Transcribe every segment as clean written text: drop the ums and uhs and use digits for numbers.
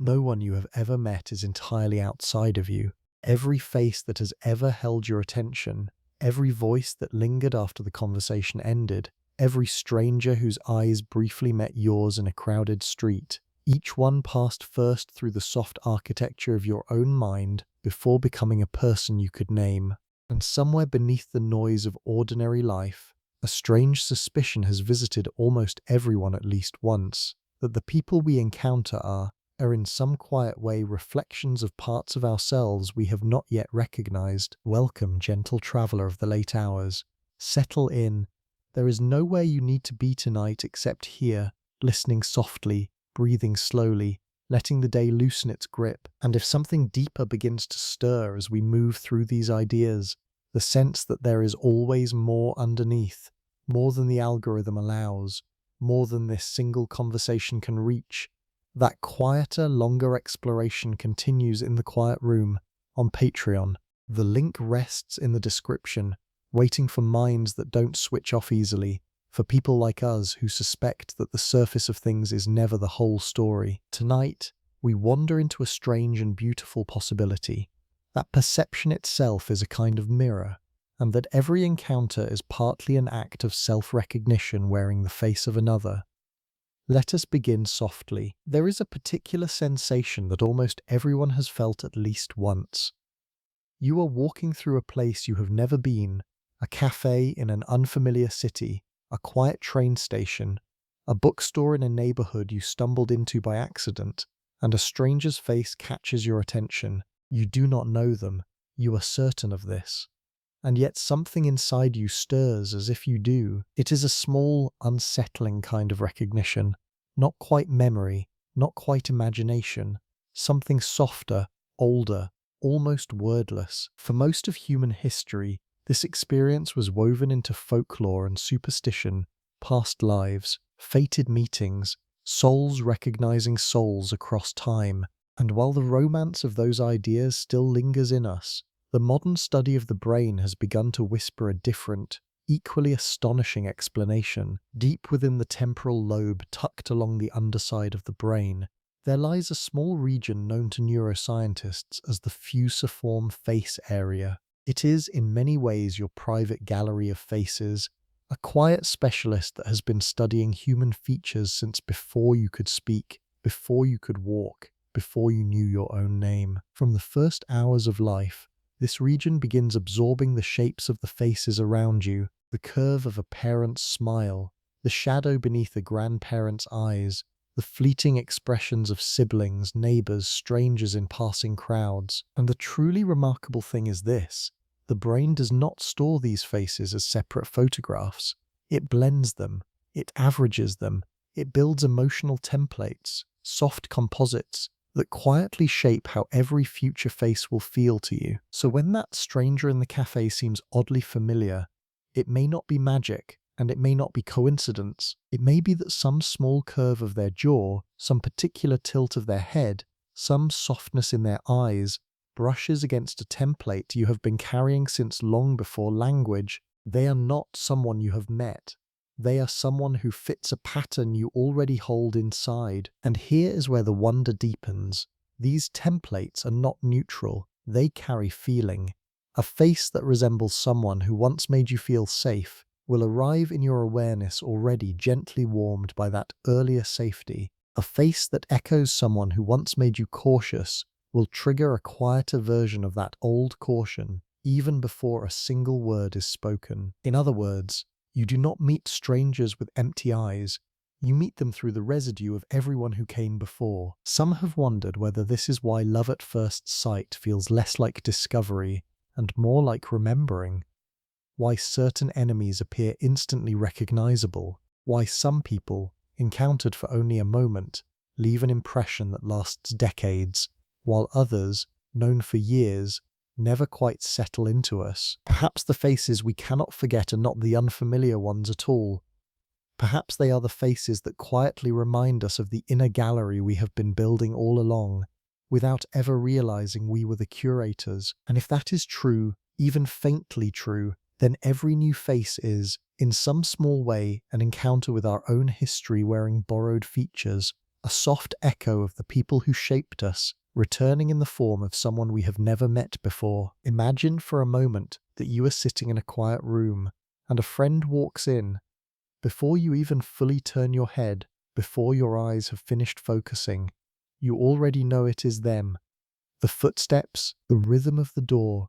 No one you have ever met is entirely outside of you. Every face that has ever held your attention, every voice that lingered after the conversation ended, every stranger whose eyes briefly met yours in a crowded street, each one passed first through the soft architecture of your own mind before becoming a person you could name. And somewhere beneath the noise of ordinary life, a strange suspicion has visited almost everyone at least once, that the people we encounter are in some quiet way reflections of parts of ourselves we have not yet recognized. Welcome, gentle traveler of the late hours. Settle in. There is nowhere you need to be tonight except here, listening softly, breathing slowly, letting the day loosen its grip. And if something deeper begins to stir as we move through these ideas, the sense that there is always more underneath, more than the algorithm allows, more than this single conversation can reach, that quieter, longer exploration continues in the quiet room on Patreon. The link rests in the description, waiting for minds that don't switch off easily, for people like us who suspect that the surface of things is never the whole story. Tonight, we wander into a strange and beautiful possibility, that perception itself is a kind of mirror, and that every encounter is partly an act of self-recognition wearing the face of another. Let us begin softly. There is a particular sensation that almost everyone has felt at least once. You are walking through a place you have never been, a cafe in an unfamiliar city, a quiet train station, a bookstore in a neighborhood you stumbled into by accident, and a stranger's face catches your attention. You do not know them, you are certain of this. And yet something inside you stirs as if you do. It is a small, unsettling kind of recognition. Not quite memory, not quite imagination. Something softer, older, almost wordless. For most of human history, this experience was woven into folklore and superstition, past lives, fated meetings, souls recognizing souls across time. And while the romance of those ideas still lingers in us, the modern study of the brain has begun to whisper a different, equally astonishing explanation. Deep within the temporal lobe tucked along the underside of the brain, there lies a small region known to neuroscientists as the fusiform face area. It is, in many ways, your private gallery of faces, a quiet specialist that has been studying human features since before you could speak, before you could walk, before you knew your own name. From the first hours of life, this region begins absorbing the shapes of the faces around you, the curve of a parent's smile, the shadow beneath a grandparent's eyes, the fleeting expressions of siblings, neighbors, strangers in passing crowds. And the truly remarkable thing is this: the brain does not store these faces as separate photographs. It blends them, it averages them, it builds emotional templates, soft composites, that quietly shape how every future face will feel to you. So when that stranger in the cafe seems oddly familiar, it may not be magic, and it may not be coincidence. It may be that some small curve of their jaw, some particular tilt of their head, some softness in their eyes, brushes against a template you have been carrying since long before language. They are not someone you have met. They are someone who fits a pattern you already hold inside. And here is where the wonder deepens. These templates are not neutral. They carry feeling. A face that resembles someone who once made you feel safe will arrive in your awareness already gently warmed by that earlier safety. A face that echoes someone who once made you cautious will trigger a quieter version of that old caution, even before a single word is spoken. In other words, you do not meet strangers with empty eyes. You meet them through the residue of everyone who came before. Some have wondered whether this is why love at first sight feels less like discovery and more like remembering. Why certain enemies appear instantly recognizable. Why some people, encountered for only a moment, leave an impression that lasts decades, while others, known for years, never quite settle into us. Perhaps the faces we cannot forget are not the unfamiliar ones at all. Perhaps they are the faces that quietly remind us of the inner gallery we have been building all along, without ever realizing we were the curators. And if that is true, even faintly true, then every new face is, in some small way, an encounter with our own history wearing borrowed features, a soft echo of the people who shaped us, returning in the form of someone we have never met before. Imagine for a moment that you are sitting in a quiet room and a friend walks in. Before you even fully turn your head, before your eyes have finished focusing, you already know it is them. The footsteps, the rhythm of the door,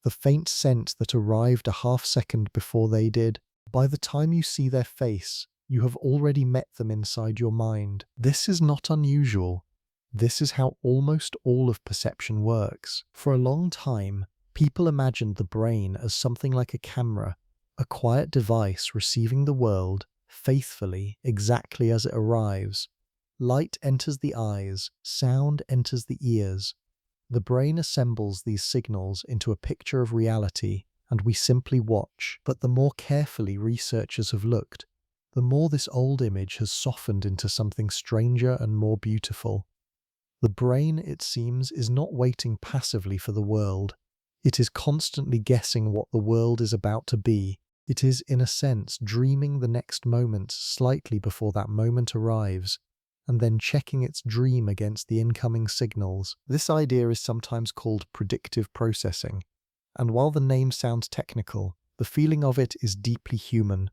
the faint scent that arrived a half-second before they did. By the time you see their face, you have already met them inside your mind. This is not unusual. This is how almost all of perception works. For a long time, people imagined the brain as something like a camera, a quiet device receiving the world faithfully, exactly as it arrives. Light enters the eyes, sound enters the ears. The brain assembles these signals into a picture of reality, and we simply watch. But the more carefully researchers have looked, the more this old image has softened into something stranger and more beautiful. The brain, it seems, is not waiting passively for the world. It is constantly guessing what the world is about to be. It is, in a sense, dreaming the next moment slightly before that moment arrives, and then checking its dream against the incoming signals. This idea is sometimes called predictive processing, and while the name sounds technical, the feeling of it is deeply human.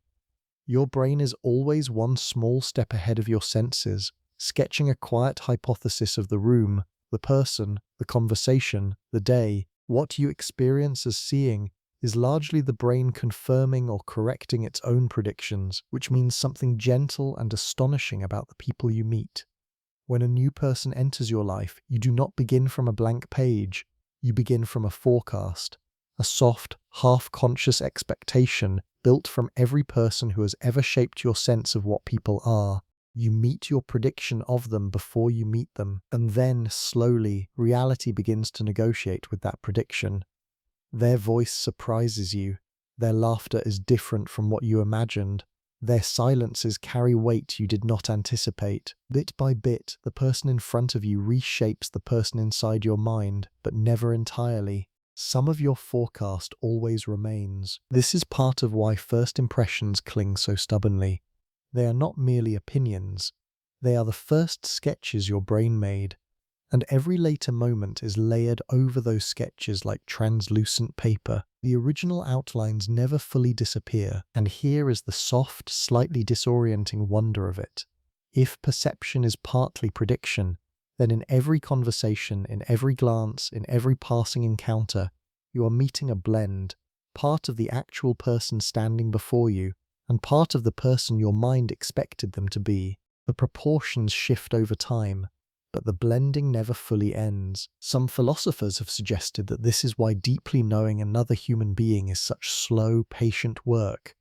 Your brain is always one small step ahead of your senses, sketching a quiet hypothesis of the room, the person, the conversation, the day. What you experience as seeing is largely the brain confirming or correcting its own predictions, which means something gentle and astonishing about the people you meet. When a new person enters your life, you do not begin from a blank page. You begin from a forecast, a soft, half-conscious expectation built from every person who has ever shaped your sense of what people are. You meet your prediction of them before you meet them, and then, slowly, reality begins to negotiate with that prediction. Their voice surprises you. Their laughter is different from what you imagined. Their silences carry weight you did not anticipate. Bit by bit, the person in front of you reshapes the person inside your mind, but never entirely. Some of your forecast always remains. This is part of why first impressions cling so stubbornly. They are not merely opinions. They are the first sketches your brain made, and every later moment is layered over those sketches like translucent paper. The original outlines never fully disappear, and here is the soft, slightly disorienting wonder of it. If perception is partly prediction, then in every conversation, in every glance, in every passing encounter, you are meeting a blend, part of the actual person standing before you, and part of the person your mind expected them to be. The proportions shift over time, but the blending never fully ends. Some philosophers have suggested that this is why deeply knowing another human being is such slow, patient work.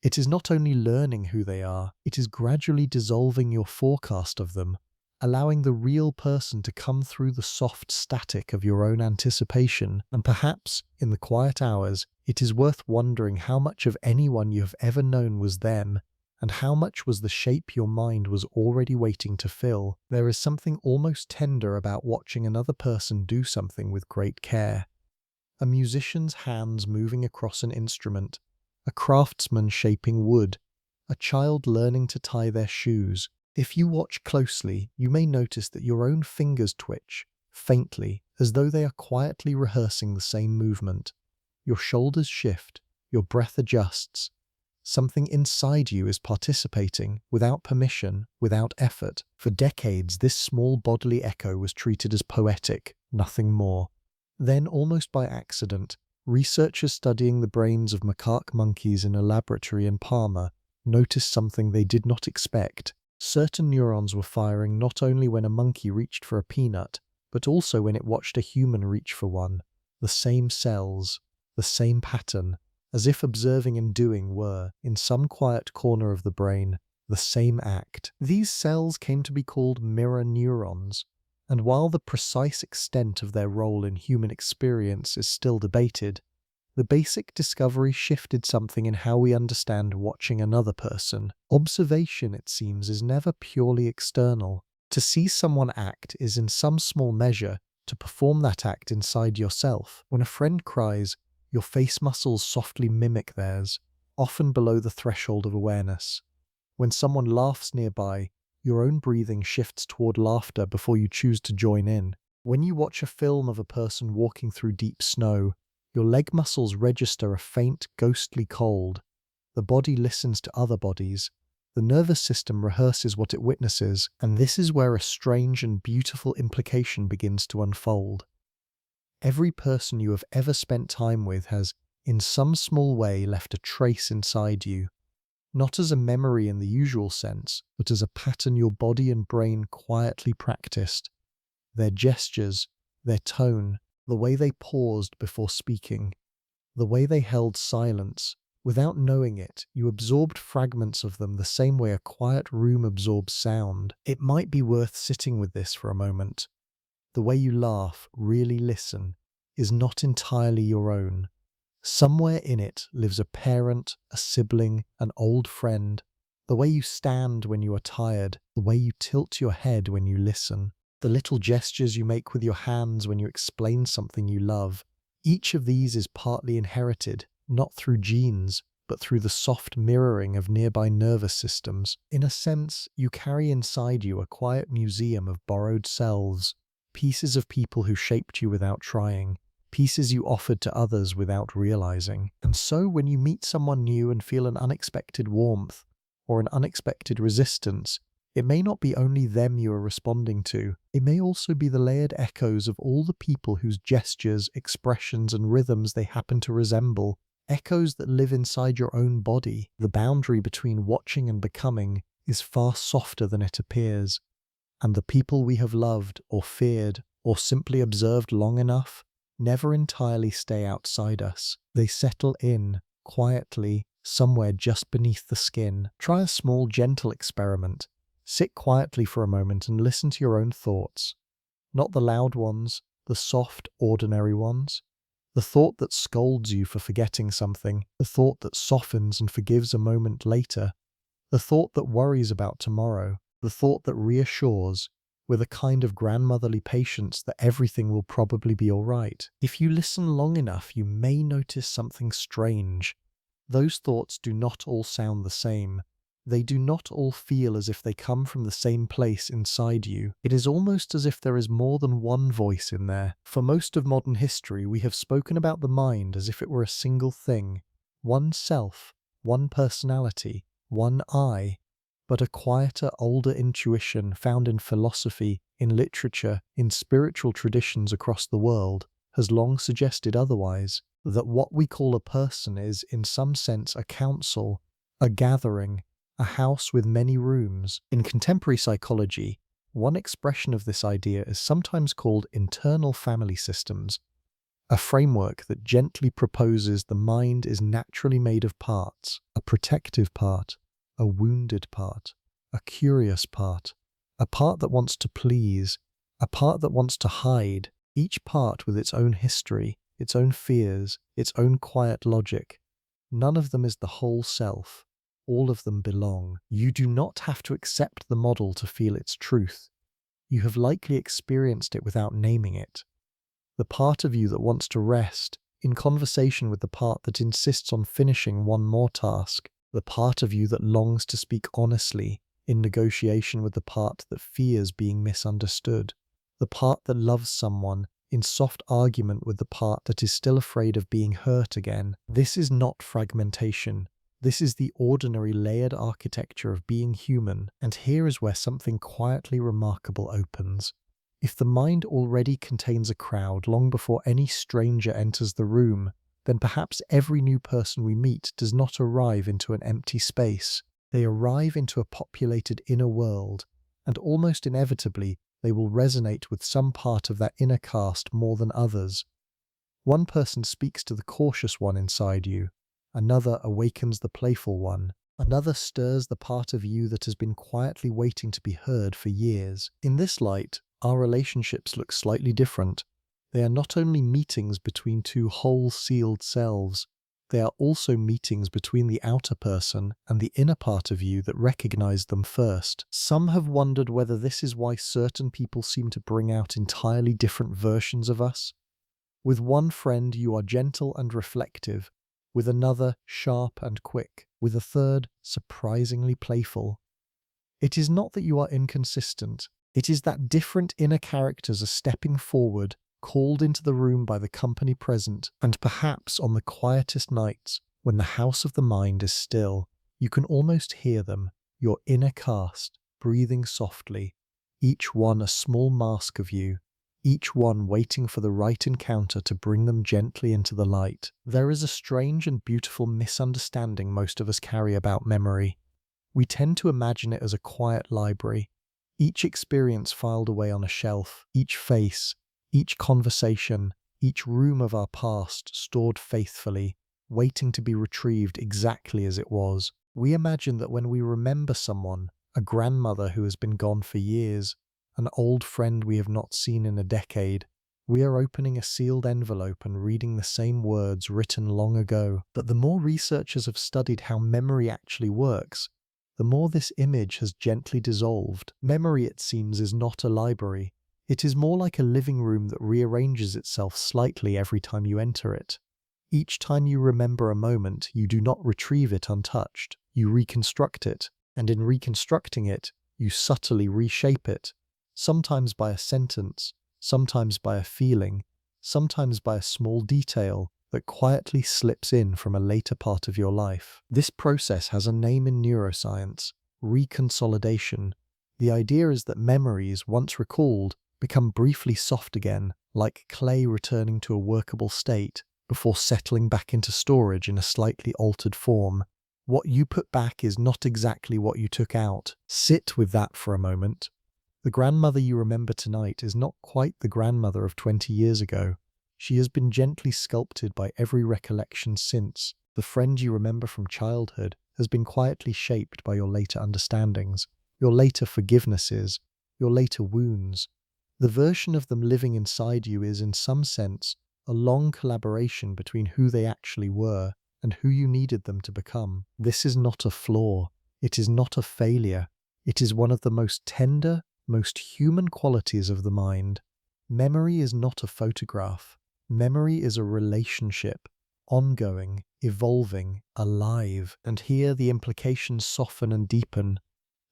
It is not only learning who they are, it is gradually dissolving your forecast of them, allowing the real person to come through the soft static of your own anticipation. And perhaps, in the quiet hours, it is worth wondering how much of anyone you have ever known was them, and how much was the shape your mind was already waiting to fill. There is something almost tender about watching another person do something with great care. A musician's hands moving across an instrument, a craftsman shaping wood, a child learning to tie their shoes. If you watch closely, you may notice that your own fingers twitch, faintly, as though they are quietly rehearsing the same movement. Your shoulders shift, your breath adjusts. Something inside you is participating, without permission, without effort. For decades, this small bodily echo was treated as poetic, nothing more. Then, almost by accident, researchers studying the brains of macaque monkeys in a laboratory in Parma noticed something they did not expect. Certain neurons were firing not only when a monkey reached for a peanut, but also when it watched a human reach for one. The same cells, the same pattern, as if observing and doing were, in some quiet corner of the brain, the same act. These cells came to be called mirror neurons, and while the precise extent of their role in human experience is still debated, the basic discovery shifted something in how we understand watching another person. Observation, it seems, is never purely external. To see someone act is in some small measure to perform that act inside yourself. When a friend cries, your face muscles softly mimic theirs, often below the threshold of awareness. When someone laughs nearby, Your own breathing shifts toward laughter before you choose to join in. When you watch a film of a person walking through deep snow, your leg muscles register a faint, ghostly cold. The body listens to other bodies. The nervous system rehearses what it witnesses, and this is where a strange and beautiful implication begins to unfold. Every person you have ever spent time with has, in some small way, left a trace inside you. Not as a memory in the usual sense, but as a pattern your body and brain quietly practiced. Their gestures, their tone, the way they paused before speaking, the way they held silence. Without knowing it, you absorbed fragments of them the same way a quiet room absorbs sound. It might be worth sitting with this for a moment. The way you laugh, really listen, is not entirely your own. Somewhere in it lives a parent, a sibling, an old friend. The way you stand when you are tired, the way you tilt your head when you listen, the little gestures you make with your hands when you explain something you love. Each of these is partly inherited, not through genes, but through the soft mirroring of nearby nervous systems. In a sense, you carry inside you a quiet museum of borrowed selves, pieces of people who shaped you without trying, pieces you offered to others without realizing. And so when you meet someone new and feel an unexpected warmth or an unexpected resistance, it may not be only them you are responding to. It may also be the layered echoes of all the people whose gestures, expressions, and rhythms they happen to resemble. Echoes that live inside your own body. The boundary between watching and becoming is far softer than it appears. And the people we have loved or feared or simply observed long enough never entirely stay outside us. They settle in, quietly, somewhere just beneath the skin. Try a small, gentle experiment. Sit quietly for a moment and listen to your own thoughts. Not the loud ones, the soft, ordinary ones. The thought that scolds you for forgetting something, the thought that softens and forgives a moment later, the thought that worries about tomorrow, the thought that reassures, with a kind of grandmotherly patience, that everything will probably be all right. If you listen long enough, you may notice something strange. Those thoughts do not all sound the same. They do not all feel as if they come from the same place inside you. It is almost as if there is more than one voice in there. For most of modern history, we have spoken about the mind as if it were a single thing, one self, one personality, one I. But a quieter, older intuition found in philosophy, in literature, in spiritual traditions across the world, has long suggested otherwise, that what we call a person is, in some sense, a council, a gathering, a house with many rooms. In contemporary psychology, one expression of this idea is sometimes called internal family systems, a framework that gently proposes the mind is naturally made of parts, a protective part, a wounded part, a curious part, a part that wants to please, a part that wants to hide, each part with its own history, its own fears, its own quiet logic. None of them is the whole self. All of them belong. You do not have to accept the model to feel its truth. You have likely experienced it without naming it. The part of you that wants to rest, in conversation with the part that insists on finishing one more task, the part of you that longs to speak honestly, in negotiation with the part that fears being misunderstood, the part that loves someone, in soft argument with the part that is still afraid of being hurt again. This is not fragmentation. This is the ordinary layered architecture of being human, and here is where something quietly remarkable opens. If the mind already contains a crowd long before any stranger enters the room, then perhaps every new person we meet does not arrive into an empty space. They arrive into a populated inner world, and almost inevitably they will resonate with some part of that inner cast more than others. One person speaks to the cautious one inside you, another awakens the playful one, another stirs the part of you that has been quietly waiting to be heard for years. In this light, our relationships look slightly different. They are not only meetings between two whole sealed selves, they are also meetings between the outer person and the inner part of you that recognized them first. Some have wondered whether this is why certain people seem to bring out entirely different versions of us. With one friend you are gentle and reflective, with another sharp and quick, with a third surprisingly playful. It is not that you are inconsistent. It is that different inner characters are stepping forward, called into the room by the company present, and perhaps on the quietest nights, when the house of the mind is still, you can almost hear them, your inner cast, breathing softly, each one a small mask of you, each one waiting for the right encounter to bring them gently into the light. There is a strange and beautiful misunderstanding most of us carry about memory. We tend to imagine it as a quiet library, each experience filed away on a shelf, each face, each conversation, each room of our past stored faithfully, waiting to be retrieved exactly as it was. We imagine that when we remember someone, a grandmother who has been gone for years, an old friend we have not seen in a decade, we are opening a sealed envelope and reading the same words written long ago. But the more researchers have studied how memory actually works, the more this image has gently dissolved. Memory, it seems, is not a library. It is more like a living room that rearranges itself slightly every time you enter it. Each time you remember a moment, you do not retrieve it untouched. You reconstruct it, and in reconstructing it, you subtly reshape it, sometimes by a sentence, sometimes by a feeling, sometimes by a small detail that quietly slips in from a later part of your life. This process has a name in neuroscience: reconsolidation. The idea is that memories, once recalled, become briefly soft again, like clay returning to a workable state, before settling back into storage in a slightly altered form. What you put back is not exactly what you took out. Sit with that for a moment. The grandmother you remember tonight is not quite the grandmother of 20 years ago. She has been gently sculpted by every recollection since. The friend you remember from childhood has been quietly shaped by your later understandings, your later forgivenesses, your later wounds. The version of them living inside you is, in some sense, a long collaboration between who they actually were and who you needed them to become. This is not a flaw. It is not a failure. It is one of the most tender, most human qualities of the mind. Memory is not a photograph. Memory is a relationship, ongoing, evolving, alive. And here the implications soften and deepen.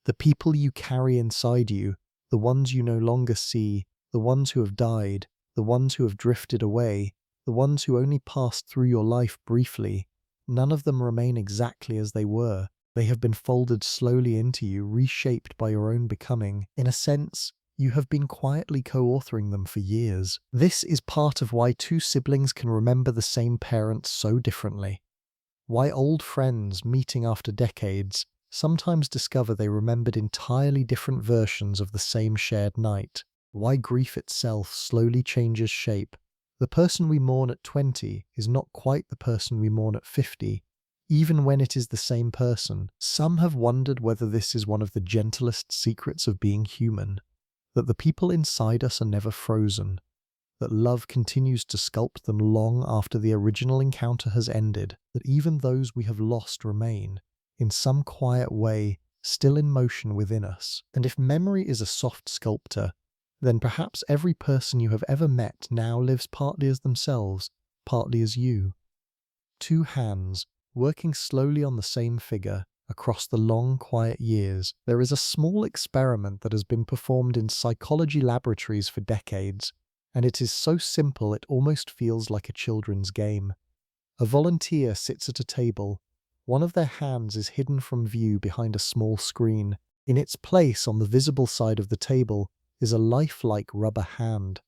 The people you carry inside you, the ones you no longer see, the ones who have died, the ones who have drifted away, the ones who only passed through your life briefly, none of them remain exactly as they were. They have been folded slowly into you, reshaped by your own becoming. In a sense, you have been quietly co-authoring them for years. This is part of why two siblings can remember the same parents so differently. Why old friends, meeting after decades, sometimes discover they remembered entirely different versions of the same shared night. Why grief itself slowly changes shape. The person we mourn at 20 is not quite the person we mourn at 50, even when it is the same person. Some have wondered whether this is one of the gentlest secrets of being human, that the people inside us are never frozen, that love continues to sculpt them long after the original encounter has ended, that even those we have lost remain, in some quiet way, still in motion within us. And if memory is a soft sculptor, then perhaps every person you have ever met now lives partly as themselves, partly as you. Two hands, working slowly on the same figure, across the long, quiet years. There is a small experiment that has been performed in psychology laboratories for decades, and it is so simple it almost feels like a children's game. A volunteer sits at a table. One of their hands is hidden from view behind a small screen. In its place on the visible side of the table is a lifelike rubber hand.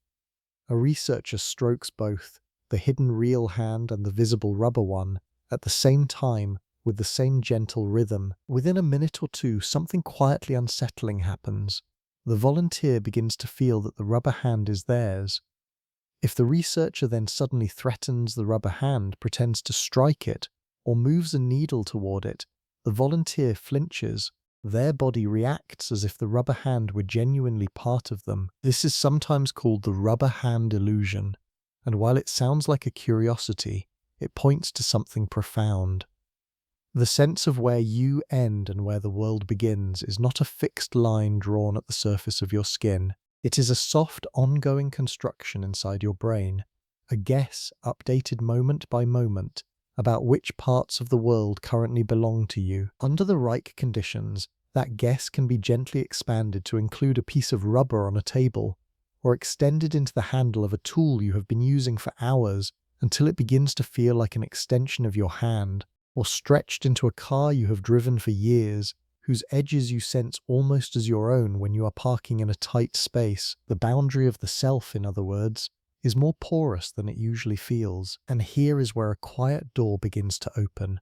A researcher strokes both, the hidden real hand and the visible rubber one, at the same time, with the same gentle rhythm. Within a minute or two, something quietly unsettling happens. The volunteer begins to feel that the rubber hand is theirs. If the researcher then suddenly threatens the rubber hand, pretends to strike it, or moves a needle toward it, the volunteer flinches. Their body reacts as if the rubber hand were genuinely part of them. This is sometimes called the rubber hand illusion, and while it sounds like a curiosity, it points to something profound. The sense of where you end and where the world begins is not a fixed line drawn at the surface of your skin. It is a soft, ongoing construction inside your brain, a guess updated moment by moment about which parts of the world currently belong to you. Under the right conditions, That guess can be gently expanded to include a piece of rubber on a table, or extended into the handle of a tool you have been using for hours until it begins to feel like an extension of your hand, or stretched into a car you have driven for years, whose edges you sense almost as your own when you are parking in a tight space. The boundary of the self, in other words, is more porous than it usually feels, and here is where a quiet door begins to open.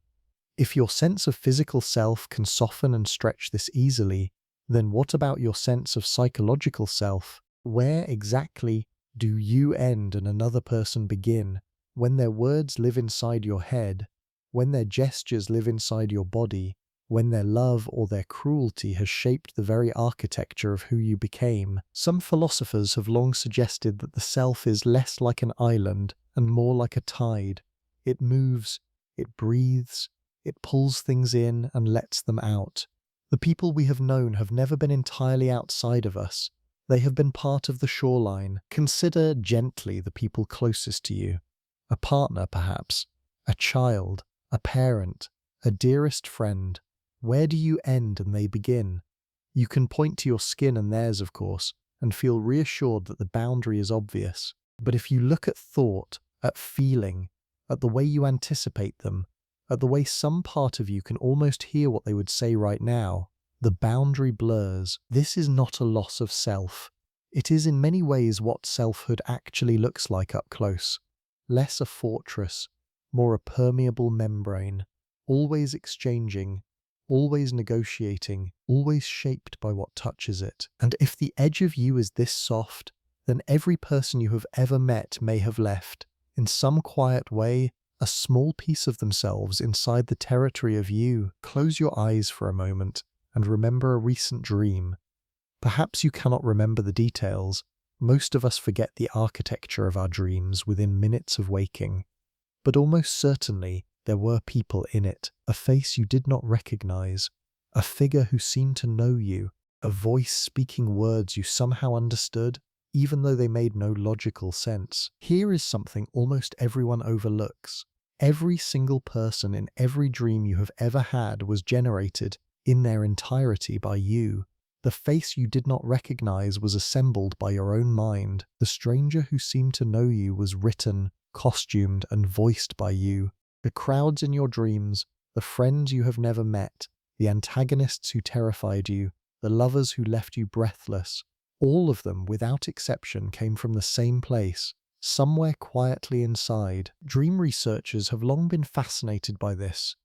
If your sense of physical self can soften and stretch this easily, then what about your sense of psychological self? Where exactly do you end and another person begin? When their words live inside your head, when their gestures live inside your body, when their love or their cruelty has shaped the very architecture of who you became. Some philosophers have long suggested that the self is less like an island and more like a tide. It moves, it breathes, it pulls things in and lets them out. The people we have known have never been entirely outside of us. They have been part of the shoreline. Consider gently the people closest to you. A partner, perhaps. A child. A parent. A dearest friend. Where do you end and they begin? You can point to your skin and theirs, of course, and feel reassured that the boundary is obvious. But if you look at thought, at feeling, at the way you anticipate them, at the way some part of you can almost hear what they would say right now, the boundary blurs. This is not a loss of self. It is in many ways what selfhood actually looks like up close. Less a fortress, more a permeable membrane, always exchanging, always negotiating, always shaped by what touches it. And if the edge of you is this soft, then every person you have ever met may have left, in some quiet way, a small piece of themselves inside the territory of you. Close your eyes for a moment and remember a recent dream. Perhaps you cannot remember the details. Most of us forget the architecture of our dreams within minutes of waking. But almost certainly there were people in it, a face you did not recognize, a figure who seemed to know you, a voice speaking words you somehow understood, even though they made no logical sense. Here is something almost everyone overlooks. Every single person in every dream you have ever had was generated in their entirety by you. The face you did not recognize was assembled by your own mind. The stranger who seemed to know you was written, costumed, and voiced by you. The crowds in your dreams, the friends you have never met, the antagonists who terrified you, the lovers who left you breathless, all of them, without exception, came from the same place, somewhere quietly inside. Dream researchers have long been fascinated by this.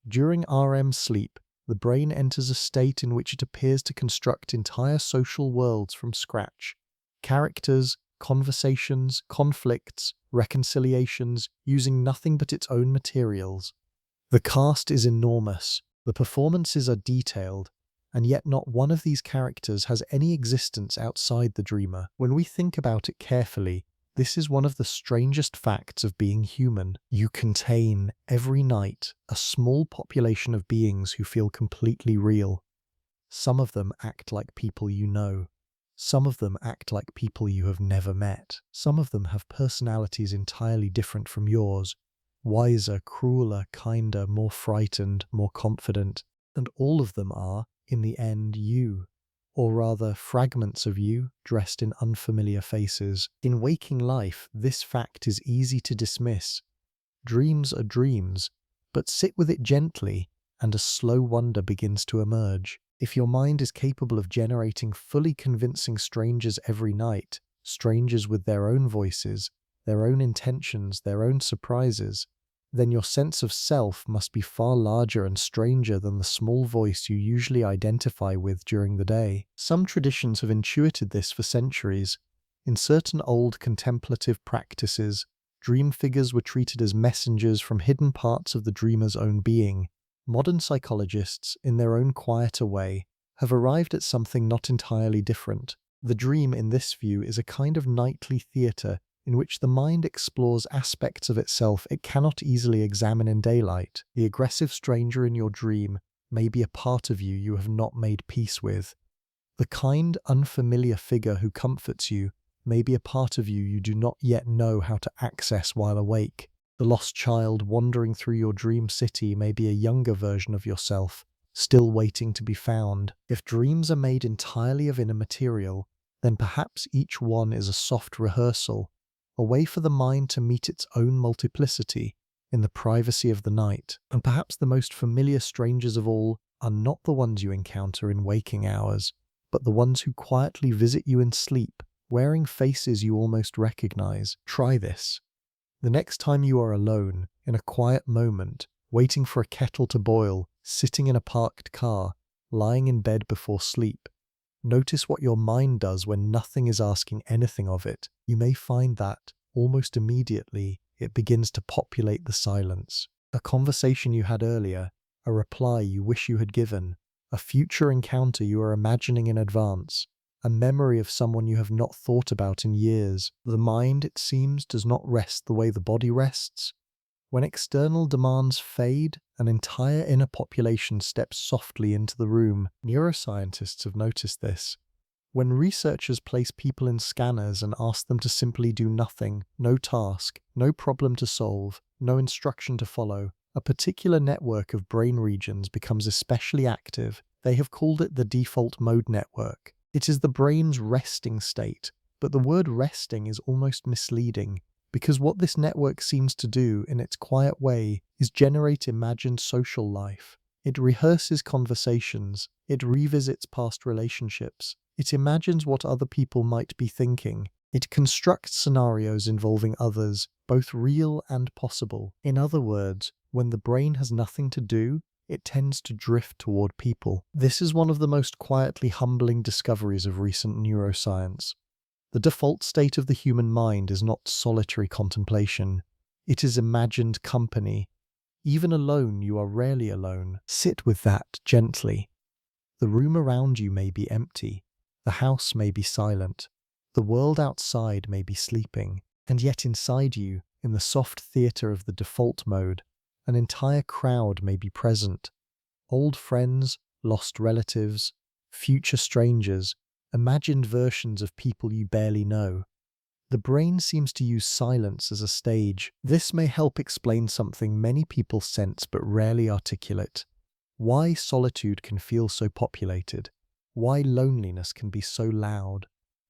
During REM sleep, the brain enters a state in which it appears to construct entire social worlds from scratch. Characters, conversations, conflicts, reconciliations, using nothing but its own materials. The cast is enormous, the performances are detailed, and yet not one of these characters has any existence outside the dreamer. When we think about it carefully, this is one of the strangest facts of being human. You contain, every night, a small population of beings who feel completely real. Some of them act like people you know. Some of them act like people you have never met. Some of them have personalities entirely different from yours. Wiser, crueler, kinder, more frightened, more confident. And all of them are, in the end, you. Or rather, fragments of you, dressed in unfamiliar faces. In waking life, this fact is easy to dismiss. Dreams are dreams, but sit with it gently, and a slow wonder begins to emerge. If your mind is capable of generating fully convincing strangers every night, strangers with their own voices, their own intentions, their own surprises, then your sense of self must be far larger and stranger than the small voice you usually identify with during the day. Some traditions have intuited this for centuries. In certain old contemplative practices, dream figures were treated as messengers from hidden parts of the dreamer's own being. Modern psychologists, in their own quieter way, have arrived at something not entirely different. The dream, in this view, is a kind of nightly theatre in which the mind explores aspects of itself it cannot easily examine in daylight. The aggressive stranger in your dream may be a part of you you have not made peace with. The kind, unfamiliar figure who comforts you may be a part of you you do not yet know how to access while awake. The lost child wandering through your dream city may be a younger version of yourself, still waiting to be found. If dreams are made entirely of inner material, then perhaps each one is a soft rehearsal, a way for the mind to meet its own multiplicity in the privacy of the night. And perhaps the most familiar strangers of all are not the ones you encounter in waking hours, but the ones who quietly visit you in sleep, wearing faces you almost recognize. Try this. The next time you are alone, in a quiet moment, waiting for a kettle to boil, sitting in a parked car, lying in bed before sleep, notice what your mind does when nothing is asking anything of it. You may find that, almost immediately, it begins to populate the silence. A conversation you had earlier, a reply you wish you had given, a future encounter you are imagining in advance, a memory of someone you have not thought about in years. The mind, it seems, does not rest the way the body rests. When external demands fade, an entire inner population steps softly into the room. Neuroscientists have noticed this. When researchers place people in scanners and ask them to simply do nothing, no task, no problem to solve, no instruction to follow, a particular network of brain regions becomes especially active. They have called it the default mode network. It is the brain's resting state, but the word resting is almost misleading, because what this network seems to do in its quiet way is generate imagined social life. It rehearses conversations, it revisits past relationships, it imagines what other people might be thinking, it constructs scenarios involving others, both real and possible. In other words, when the brain has nothing to do, it tends to drift toward people. This is one of the most quietly humbling discoveries of recent neuroscience. The default state of the human mind is not solitary contemplation. It is imagined company. Even alone, you are rarely alone. Sit with that gently. The room around you may be empty. The house may be silent. The world outside may be sleeping. And yet inside you, in the soft theatre of the default mode, an entire crowd may be present. Old friends, lost relatives, future strangers, imagined versions of people you barely know. The brain seems to use silence as a stage. This may help explain something many people sense but rarely articulate. Why solitude can feel so populated. Why loneliness can be so loud.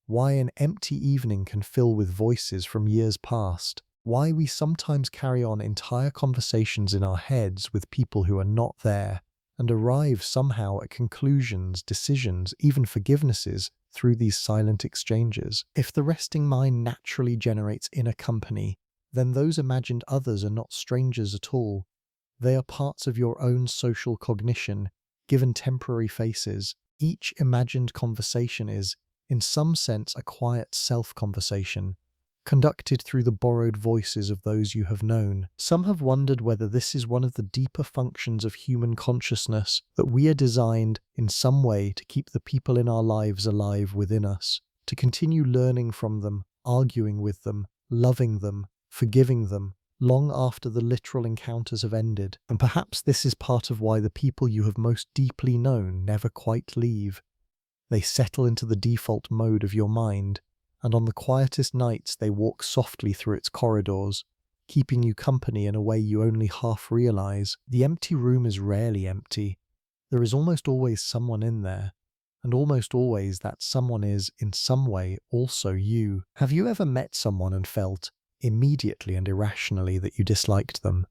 Why an empty evening can fill with voices from years past. Why we sometimes carry on entire conversations in our heads with people who are not there, and arrive somehow at conclusions, decisions, even forgivenesses through these silent exchanges. If the resting mind naturally generates inner company, then those imagined others are not strangers at all. They are parts of your own social cognition, given temporary faces. Each imagined conversation is, in some sense, a quiet self-conversation, conducted through the borrowed voices of those you have known. Some have wondered whether this is one of the deeper functions of human consciousness, that we are designed in some way to keep the people in our lives alive within us, to continue learning from them, arguing with them, loving them, forgiving them, long after the literal encounters have ended. And perhaps this is part of why the people you have most deeply known never quite leave. They settle into the default mode of your mind, and on the quietest nights they walk softly through its corridors, keeping you company in a way you only half realize. The empty room is rarely empty. There is almost always someone in there, and almost always that someone is, in some way, also you. Have you ever met someone and felt, immediately and irrationally, that you disliked them?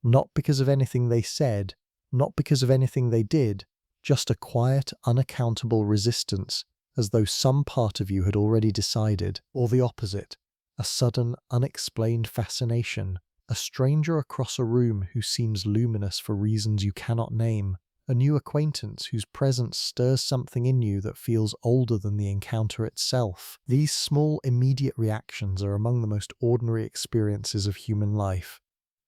Not because of anything they said, not because of anything they did, just a quiet, unaccountable resistance, as though some part of you had already decided. Or the opposite, a sudden, unexplained fascination, a stranger across a room who seems luminous for reasons you cannot name, a new acquaintance whose presence stirs something in you that feels older than the encounter itself. These small, immediate reactions are among the most ordinary experiences of human life,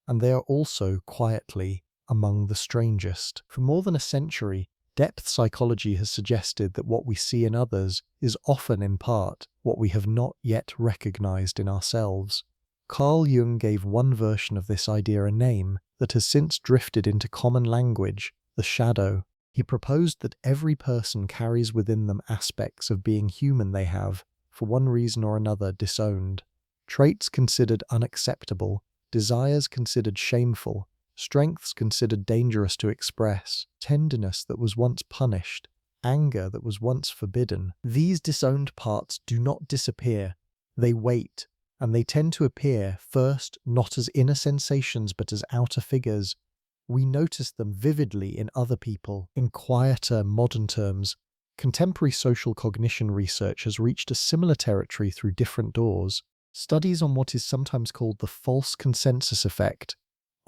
and they are also, quietly, among the strangest. For more than a century, depth psychology has suggested that what we see in others is often, in part, what we have not yet recognized in ourselves. Carl Jung gave one version of this idea a name that has since drifted into common language: the shadow. He proposed that every person carries within them aspects of being human they have, for one reason or another, disowned. Traits considered unacceptable, desires considered shameful, strengths considered dangerous to express, tenderness that was once punished, anger that was once forbidden. These disowned parts do not disappear, they wait, and they tend to appear first not as inner sensations but as outer figures. We notice them vividly in other people. In quieter, modern terms, contemporary social cognition research has reached a similar territory through different doors. Studies on what is sometimes called the false consensus effect,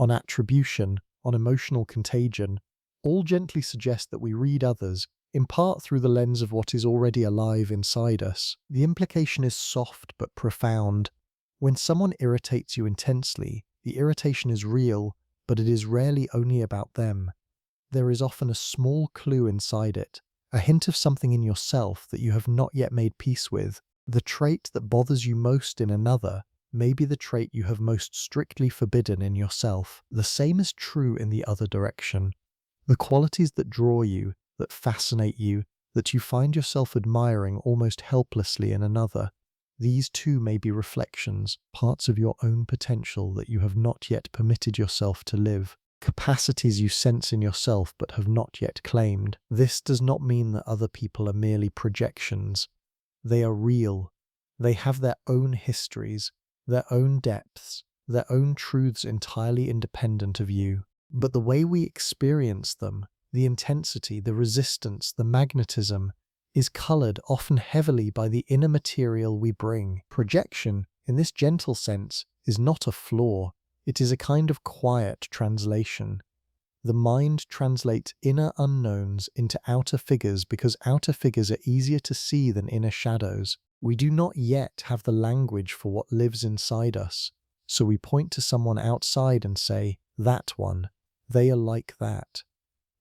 on attribution, on emotional contagion, all gently suggest that we read others, in part through the lens of what is already alive inside us. The implication is soft but profound. When someone irritates you intensely, the irritation is real, but it is rarely only about them. There is often a small clue inside it, a hint of something in yourself that you have not yet made peace with. The trait that bothers you most in another may be the trait you have most strictly forbidden in yourself. The same is true in the other direction. The qualities that draw you, that fascinate you, that you find yourself admiring almost helplessly in another, these too may be reflections, parts of your own potential that you have not yet permitted yourself to live, capacities you sense in yourself but have not yet claimed. This does not mean that other people are merely projections. They are real. They have their own histories, their own depths, their own truths entirely independent of you. But the way we experience them, the intensity, the resistance, the magnetism, is coloured often heavily by the inner material we bring. Projection, in this gentle sense, is not a flaw. It is a kind of quiet translation. The mind translates inner unknowns into outer figures because outer figures are easier to see than inner shadows. We do not yet have the language for what lives inside us, so we point to someone outside and say, "That one, they are like that,"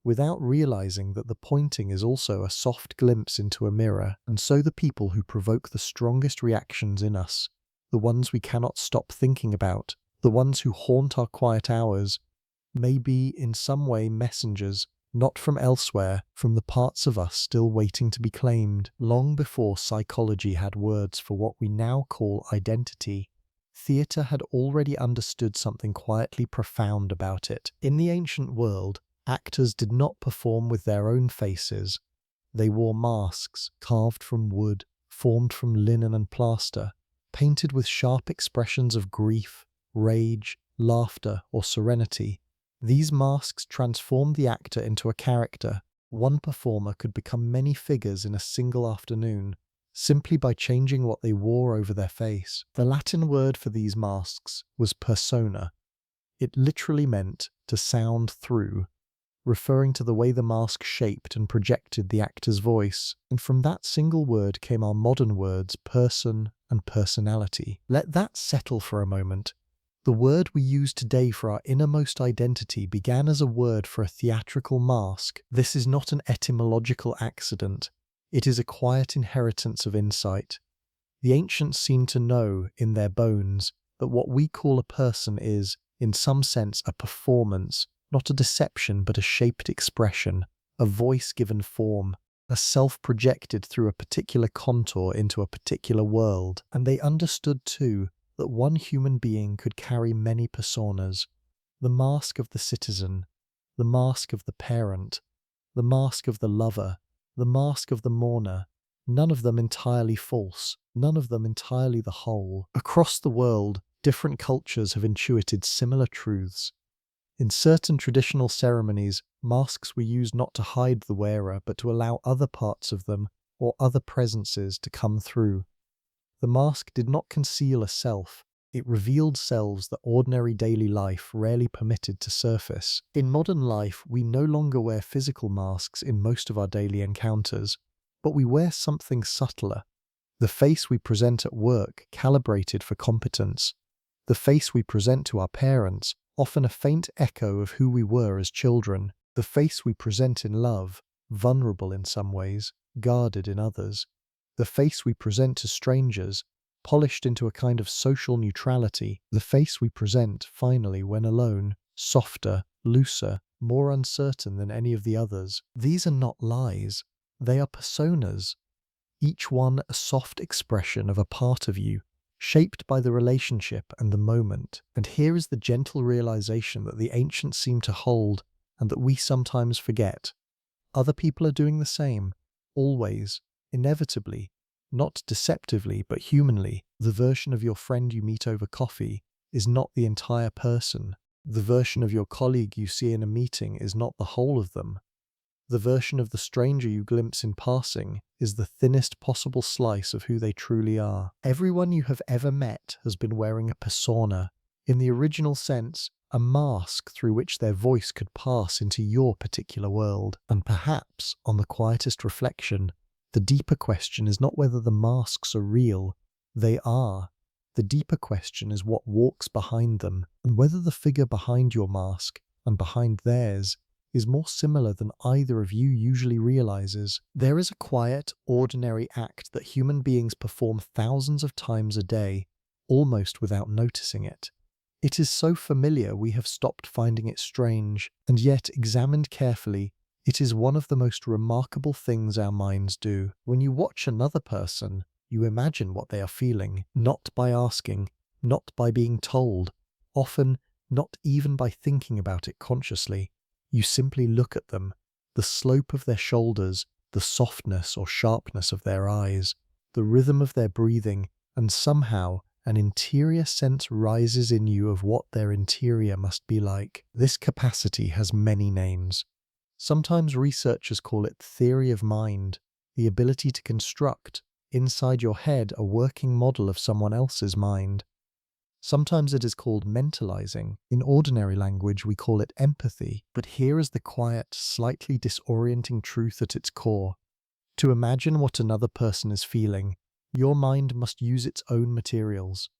without realizing that the pointing is also a soft glimpse into a mirror. And so the people who provoke the strongest reactions in us, the ones we cannot stop thinking about, the ones who haunt our quiet hours, may be in some way messengers, not from elsewhere, from the parts of us still waiting to be claimed. Long before psychology had words for what we now call identity, theatre had already understood something quietly profound about it. In the ancient world, actors did not perform with their own faces. They wore masks, carved from wood, formed from linen and plaster, painted with sharp expressions of grief, rage, laughter, or serenity. These masks transformed the actor into a character. One performer could become many figures in a single afternoon, simply by changing what they wore over their face. The Latin word for these masks was persona. It literally meant to sound through, referring to the way the mask shaped and projected the actor's voice. And from that single word came our modern words person and personality. Let that settle for a moment. The word we use today for our innermost identity began as a word for a theatrical mask. This is not an etymological accident. It is a quiet inheritance of insight. The ancients seemed to know, in their bones, that what we call a person is, in some sense, a performance, not a deception but a shaped expression, a voice given form, a self projected through a particular contour into a particular world. And they understood too that one human being could carry many personas: the mask of the citizen, the mask of the parent, the mask of the lover, the mask of the mourner, none of them entirely false, none of them entirely the whole. Across the world, different cultures have intuited similar truths. In certain traditional ceremonies, masks were used not to hide the wearer, but to allow other parts of them, or other presences, to come through. The mask did not conceal a self, it revealed selves that ordinary daily life rarely permitted to surface. In modern life, we no longer wear physical masks in most of our daily encounters, but we wear something subtler. The face we present at work, calibrated for competence. The face we present to our parents, often a faint echo of who we were as children. The face we present in love, vulnerable in some ways, guarded in others. The face we present to strangers, polished into a kind of social neutrality. The face we present, finally, when alone, softer, looser, more uncertain than any of the others. These are not lies. They are personas, each one a soft expression of a part of you, shaped by the relationship and the moment. And here is the gentle realization that the ancients seem to hold and that we sometimes forget. Other people are doing the same, always, inevitably, not deceptively but humanly. The version of your friend you meet over coffee is not the entire person. The version of your colleague you see in a meeting is not the whole of them. The version of the stranger you glimpse in passing is the thinnest possible slice of who they truly are. Everyone you have ever met has been wearing a persona, in the original sense, a mask through which their voice could pass into your particular world. And perhaps, on the quietest reflection, the deeper question is not whether the masks are real. They are. The deeper question is what walks behind them, and whether the figure behind your mask and behind theirs is more similar than either of you usually realizes. There is a quiet, ordinary act that human beings perform thousands of times a day, almost without noticing it. It is so familiar we have stopped finding it strange, and yet, examined carefully, it is one of the most remarkable things our minds do. When you watch another person, you imagine what they are feeling, not by asking, not by being told, often not even by thinking about it consciously. You simply look at them, the slope of their shoulders, the softness or sharpness of their eyes, the rhythm of their breathing, and somehow an interior sense rises in you of what their interior must be like. This capacity has many names. Sometimes researchers call it theory of mind, the ability to construct, inside your head, a working model of someone else's mind. Sometimes it is called mentalizing. In ordinary language, we call it empathy. But here is the quiet, slightly disorienting truth at its core. To imagine what another person is feeling, your mind must use its own materials.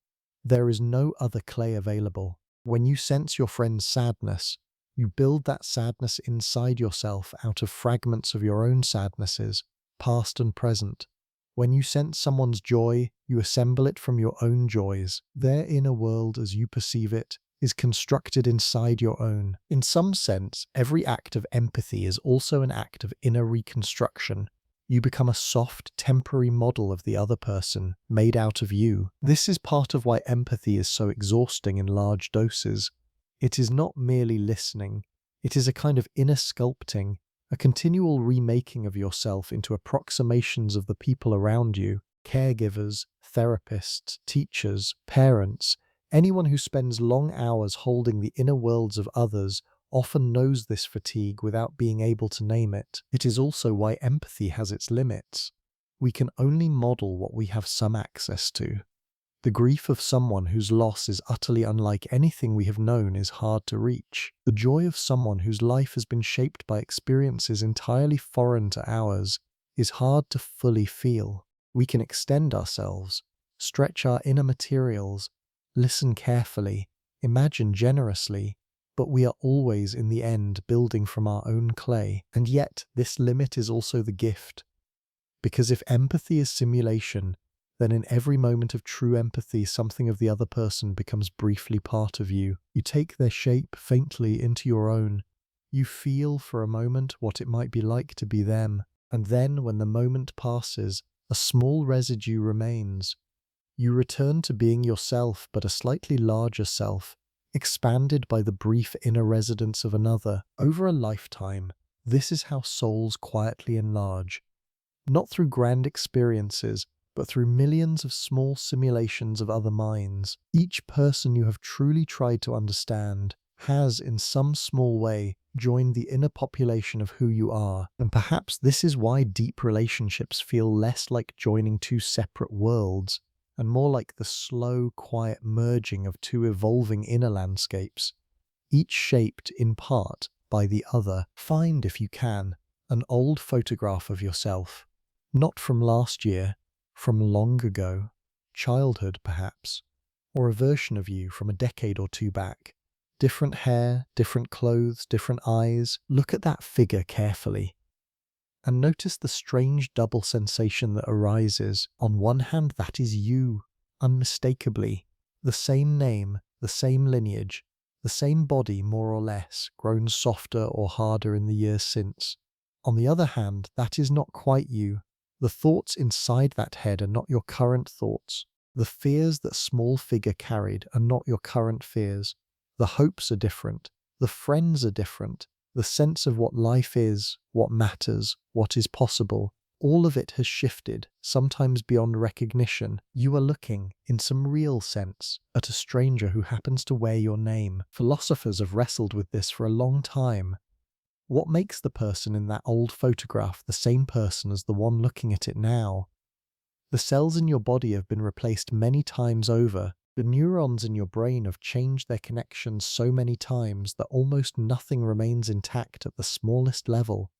There is no other clay available. When you sense your friend's sadness, you build that sadness inside yourself out of fragments of your own sadnesses, past and present. When you sense someone's joy, you assemble it from your own joys. Their inner world, as you perceive it, is constructed inside your own. In some sense, every act of empathy is also an act of inner reconstruction. You become a soft, temporary model of the other person, made out of you. This is part of why empathy is so exhausting in large doses. It is not merely listening. It is a kind of inner sculpting, a continual remaking of yourself into approximations of the people around you, caregivers, therapists, teachers, parents. Anyone who spends long hours holding the inner worlds of others often knows this fatigue without being able to name it. It is also why empathy has its limits. We can only model what we have some access to. The grief of someone whose loss is utterly unlike anything we have known is hard to reach. The joy of someone whose life has been shaped by experiences entirely foreign to ours is hard to fully feel. We can extend ourselves, stretch our inner materials, listen carefully, imagine generously, but we are always in the end building from our own clay. And yet, this limit is also the gift. Because if empathy is simulation, then in every moment of true empathy, something of the other person becomes briefly part of you. You take their shape faintly into your own. You feel for a moment what it might be like to be them. And then, when the moment passes, a small residue remains. You return to being yourself, but a slightly larger self, expanded by the brief inner residence of another. Over a lifetime, this is how souls quietly enlarge. Not through grand experiences, but through millions of small simulations of other minds. Each person you have truly tried to understand has, in some small way, joined the inner population of who you are. And perhaps this is why deep relationships feel less like joining two separate worlds, and more like the slow, quiet merging of two evolving inner landscapes, each shaped, in part, by the other. Find, if you can, an old photograph of yourself. Not from last year, from long ago, childhood perhaps, or a version of you from a decade or two back. Different hair, different clothes, different eyes. Look at that figure carefully, and notice the strange double sensation that arises. On one hand, that is you, unmistakably. The same name, the same lineage, the same body more or less, grown softer or harder in the years since. On the other hand, that is not quite you. The thoughts inside that head are not your current thoughts. The fears that small figure carried are not your current fears. The hopes are different. The friends are different. The sense of what life is, what matters, what is possible, all of it has shifted, sometimes beyond recognition. You are looking, in some real sense, at a stranger who happens to wear your name. Philosophers have wrestled with this for a long time. What makes the person in that old photograph the same person as the one looking at it now? The cells in your body have been replaced many times over. The neurons in your brain have changed their connections so many times that almost nothing remains intact at the smallest level.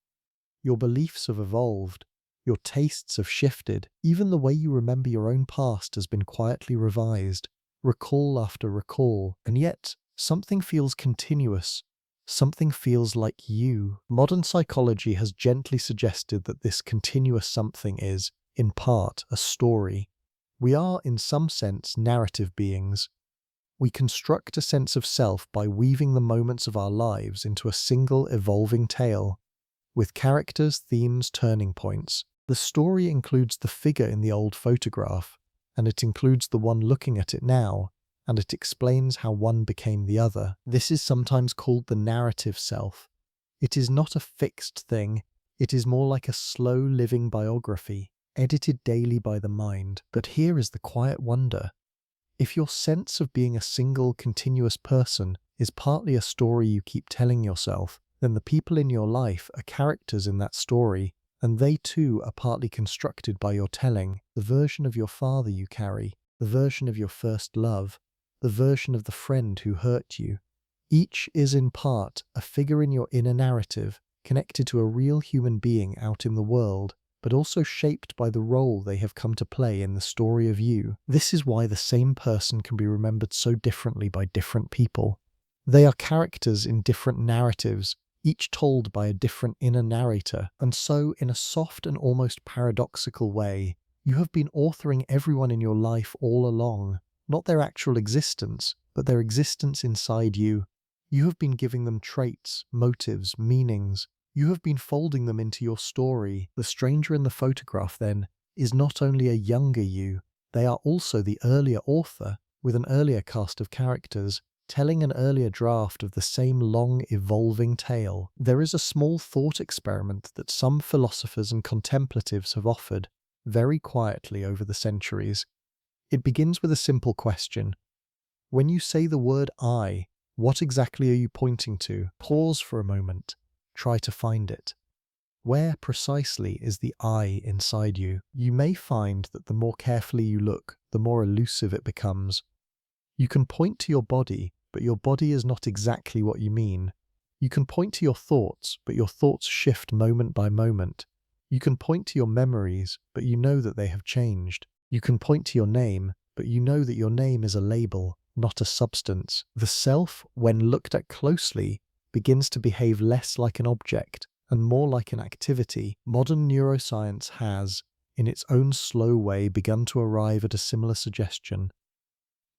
Your beliefs have evolved. Your tastes have shifted. Even the way you remember your own past has been quietly revised, recall after recall, and yet something feels continuous. Something feels like you. Modern psychology has gently suggested that this continuous something is, in part, a story. We are, in some sense, narrative beings. We construct a sense of self by weaving the moments of our lives into a single evolving tale, with characters, themes, turning points. The story includes the figure in the old photograph, and it includes the one looking at it now, and it explains how one became the other. This is sometimes called the narrative self. It is not a fixed thing, it is more like a slow living biography, edited daily by the mind. But here is the quiet wonder. If your sense of being a single, continuous person is partly a story you keep telling yourself, then the people in your life are characters in that story, and they too are partly constructed by your telling. The version of your father you carry, the version of your first love, the version of the friend who hurt you. Each is in part a figure in your inner narrative, connected to a real human being out in the world, but also shaped by the role they have come to play in the story of you. This is why the same person can be remembered so differently by different people. They are characters in different narratives, each told by a different inner narrator, and so, in a soft and almost paradoxical way, you have been authoring everyone in your life all along, not their actual existence, but their existence inside you. You have been giving them traits, motives, meanings. You have been folding them into your story. The stranger in the photograph, then, is not only a younger you, they are also the earlier author, with an earlier cast of characters, telling an earlier draft of the same long, evolving tale. There is a small thought experiment that some philosophers and contemplatives have offered, very quietly over the centuries. It begins with a simple question. When you say the word I, what exactly are you pointing to? Pause for a moment. Try to find it. Where precisely is the I inside you? You may find that the more carefully you look, the more elusive it becomes. You can point to your body, but your body is not exactly what you mean. You can point to your thoughts, but your thoughts shift moment by moment. You can point to your memories, but you know that they have changed. You can point to your name, but you know that your name is a label, not a substance. The self, when looked at closely, begins to behave less like an object and more like an activity. Modern neuroscience has, in its own slow way, begun to arrive at a similar suggestion.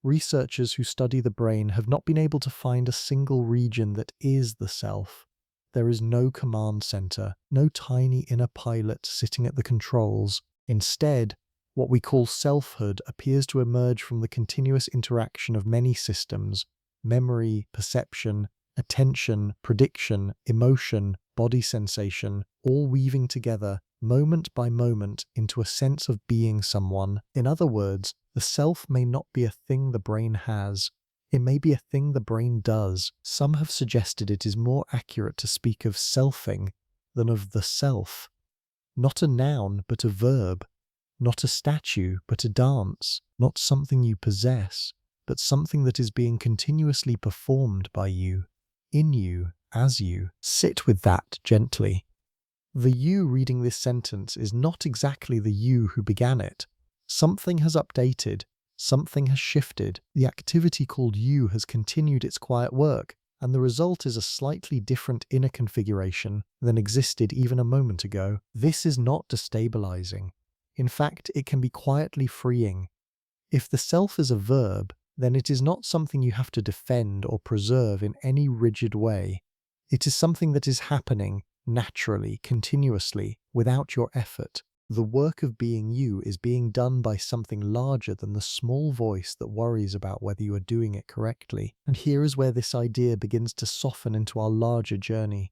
Researchers who study the brain have not been able to find a single region that is the self. There is no command center, no tiny inner pilot sitting at the controls. Instead, what we call selfhood appears to emerge from the continuous interaction of many systems: memory, perception, attention, prediction, emotion, body sensation, all weaving together, moment by moment, into a sense of being someone. In other words, the self may not be a thing the brain has. It may be a thing the brain does. Some have suggested it is more accurate to speak of selfing than of the self. Not a noun, but a verb. Not a statue, but a dance. Not something you possess, but something that is being continuously performed by you, in you, as you. Sit with that gently. The you reading this sentence is not exactly the you who began it. Something has updated, something has shifted. The activity called you has continued its quiet work, and the result is a slightly different inner configuration than existed even a moment ago. This is not destabilizing. In fact, it can be quietly freeing. If the self is a verb, then it is not something you have to defend or preserve in any rigid way. It is something that is happening naturally, continuously, without your effort. The work of being you is being done by something larger than the small voice that worries about whether you are doing it correctly. And here is where this idea begins to soften into our larger journey.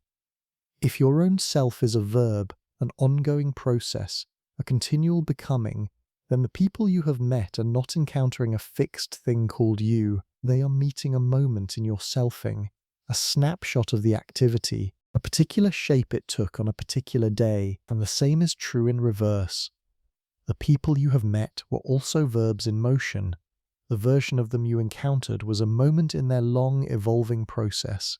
If your own self is a verb, an ongoing process, a continual becoming, then the people you have met are not encountering a fixed thing called you. They are meeting a moment in your selfing, a snapshot of the activity, a particular shape it took on a particular day, and the same is true in reverse. The people you have met were also verbs in motion. The version of them you encountered was a moment in their long, evolving process.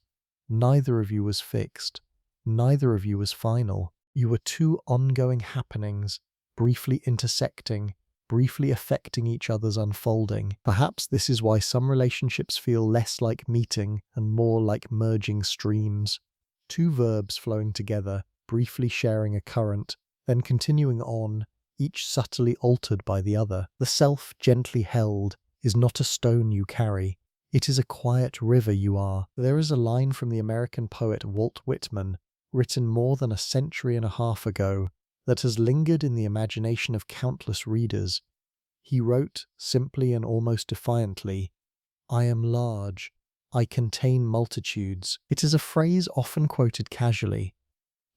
Neither of you was fixed. Neither of you was final. You were two ongoing happenings, briefly intersecting, briefly affecting each other's unfolding. Perhaps this is why some relationships feel less like meeting and more like merging streams. Two verbs flowing together, briefly sharing a current, then continuing on, each subtly altered by the other. The self gently held is not a stone you carry. It is a quiet river you are. There is a line from the American poet Walt Whitman, written more than a century and a half ago, that has lingered in the imagination of countless readers. He wrote, simply and almost defiantly, "I am large. I contain multitudes." It is a phrase often quoted casually,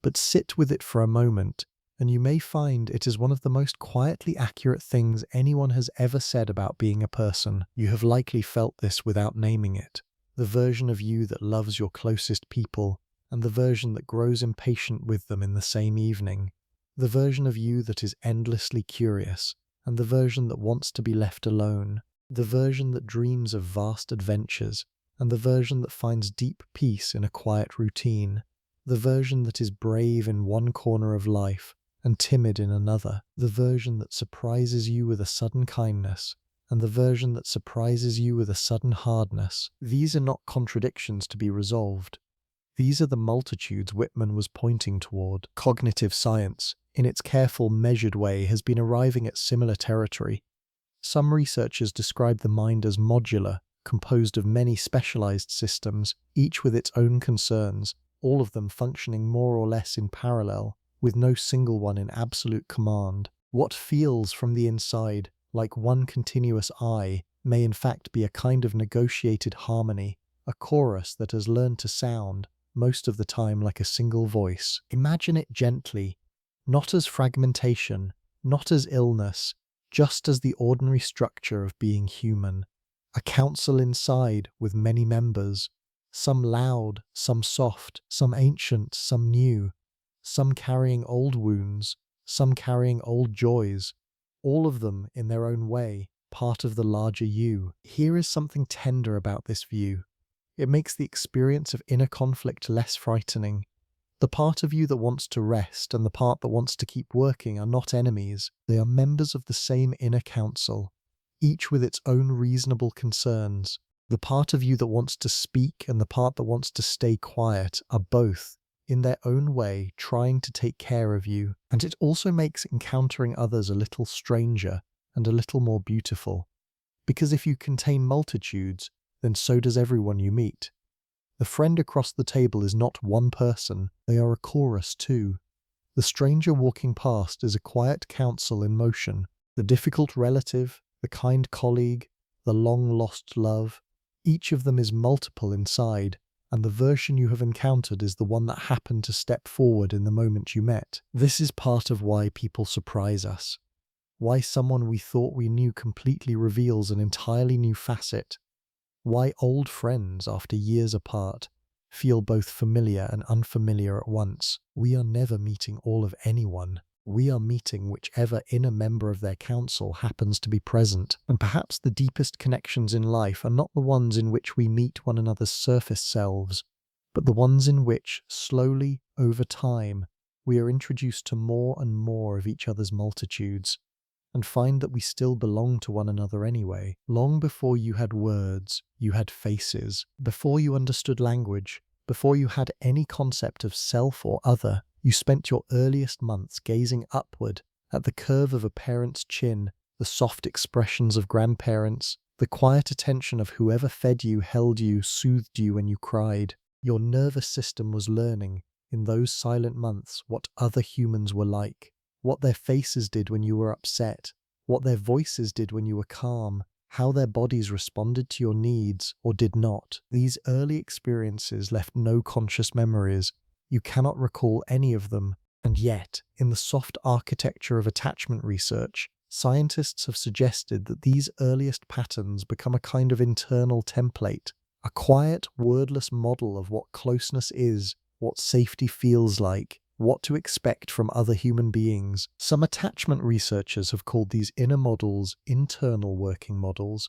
but sit with it for a moment, and you may find it is one of the most quietly accurate things anyone has ever said about being a person. You have likely felt this without naming it. The version of you that loves your closest people, and the version that grows impatient with them in the same evening. The version of you that is endlessly curious, and the version that wants to be left alone. The version that dreams of vast adventures, and the version that finds deep peace in a quiet routine. The version that is brave in one corner of life and timid in another. The version that surprises you with a sudden kindness, and the version that surprises you with a sudden hardness. These are not contradictions to be resolved. These are the multitudes Whitman was pointing toward. Cognitive science, in its careful, measured way, has been arriving at similar territory. Some researchers describe the mind as modular, composed of many specialized systems, each with its own concerns, all of them functioning more or less in parallel, with no single one in absolute command. What feels from the inside like one continuous I may in fact be a kind of negotiated harmony, a chorus that has learned to sound, most of the time, like a single voice. Imagine it gently, not as fragmentation, not as illness, just as the ordinary structure of being human. A council inside with many members, some loud, some soft, some ancient, some new, some carrying old wounds, some carrying old joys, all of them in their own way, part of the larger you. Here is something tender about this view. It makes the experience of inner conflict less frightening. The part of you that wants to rest and the part that wants to keep working are not enemies. They are members of the same inner council, each with its own reasonable concerns. The part of you that wants to speak and the part that wants to stay quiet are both, in their own way, trying to take care of you. And it also makes encountering others a little stranger and a little more beautiful. Because if you contain multitudes, then so does everyone you meet. The friend across the table is not one person, they are a chorus too. The stranger walking past is a quiet council in motion. The difficult relative, the kind colleague, the long-lost love, each of them is multiple inside, and the version you have encountered is the one that happened to step forward in the moment you met. This is part of why people surprise us. Why someone we thought we knew completely reveals an entirely new facet. Why old friends, after years apart, feel both familiar and unfamiliar at once. We are never meeting all of anyone. We are meeting whichever inner member of their council happens to be present. And perhaps the deepest connections in life are not the ones in which we meet one another's surface selves, but the ones in which, slowly, over time, we are introduced to more and more of each other's multitudes, and find that we still belong to one another anyway. Long before you had words, you had faces. Before you understood language, before you had any concept of self or other, you spent your earliest months gazing upward at the curve of a parent's chin, the soft expressions of grandparents, the quiet attention of whoever fed you, held you, soothed you when you cried. Your nervous system was learning, in those silent months, what other humans were like. what their faces did when you were upset, what their voices did when you were calm, how their bodies responded to your needs or did not. These early experiences left no conscious memories. You cannot recall any of them. And yet, in the soft architecture of attachment research, scientists have suggested that these earliest patterns become a kind of internal template, a quiet, wordless model of what closeness is, what safety feels like, what to expect from other human beings. Some attachment researchers have called these inner models internal working models.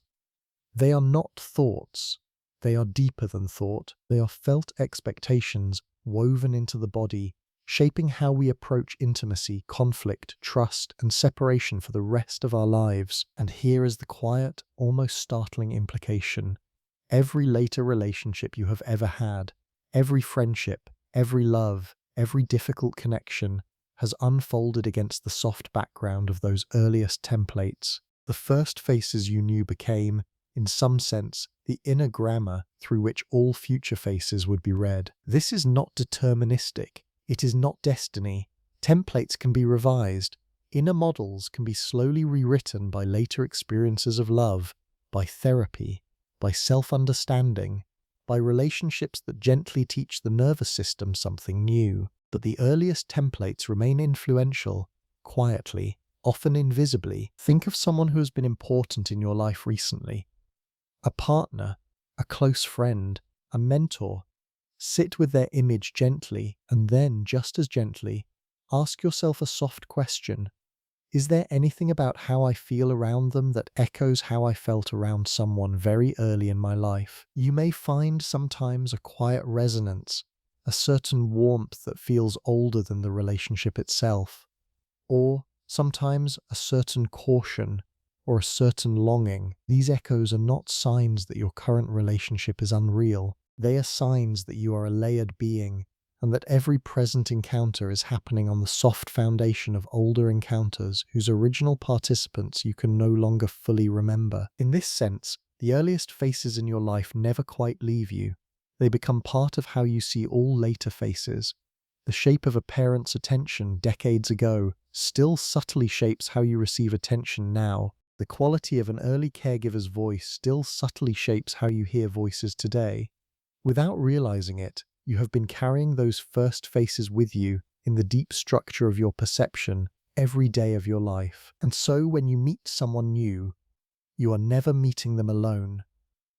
They are not thoughts. They are deeper than thought. They are felt expectations woven into the body, shaping how we approach intimacy, conflict, trust, and separation for the rest of our lives. And here is the quiet, almost startling implication. Every later relationship you have ever had, every friendship, every love, every difficult connection has unfolded against the soft background of those earliest templates. The first faces you knew became, in some sense, the inner grammar through which all future faces would be read. This is not deterministic. It is not destiny. Templates can be revised. Inner models can be slowly rewritten by later experiences of love, by therapy, by self-understanding, by relationships that gently teach the nervous system something new. But the earliest templates remain influential, quietly, often invisibly. Think of someone who has been important in your life recently. A partner, a close friend, a mentor. Sit with their image gently, and then, just as gently, ask yourself a soft question. Is there anything about how I feel around them that echoes how I felt around someone very early in my life? You may find sometimes a quiet resonance, a certain warmth that feels older than the relationship itself, or sometimes a certain caution or a certain longing. These echoes are not signs that your current relationship is unreal. They are signs that you are a layered being, and that every present encounter is happening on the soft foundation of older encounters whose original participants you can no longer fully remember. In this sense, the earliest faces in your life never quite leave you. They become part of how you see all later faces. The shape of a parent's attention decades ago still subtly shapes how you receive attention now. The quality of an early caregiver's voice still subtly shapes how you hear voices today. Without realizing it, you have been carrying those first faces with you in the deep structure of your perception every day of your life. And so when you meet someone new, you are never meeting them alone.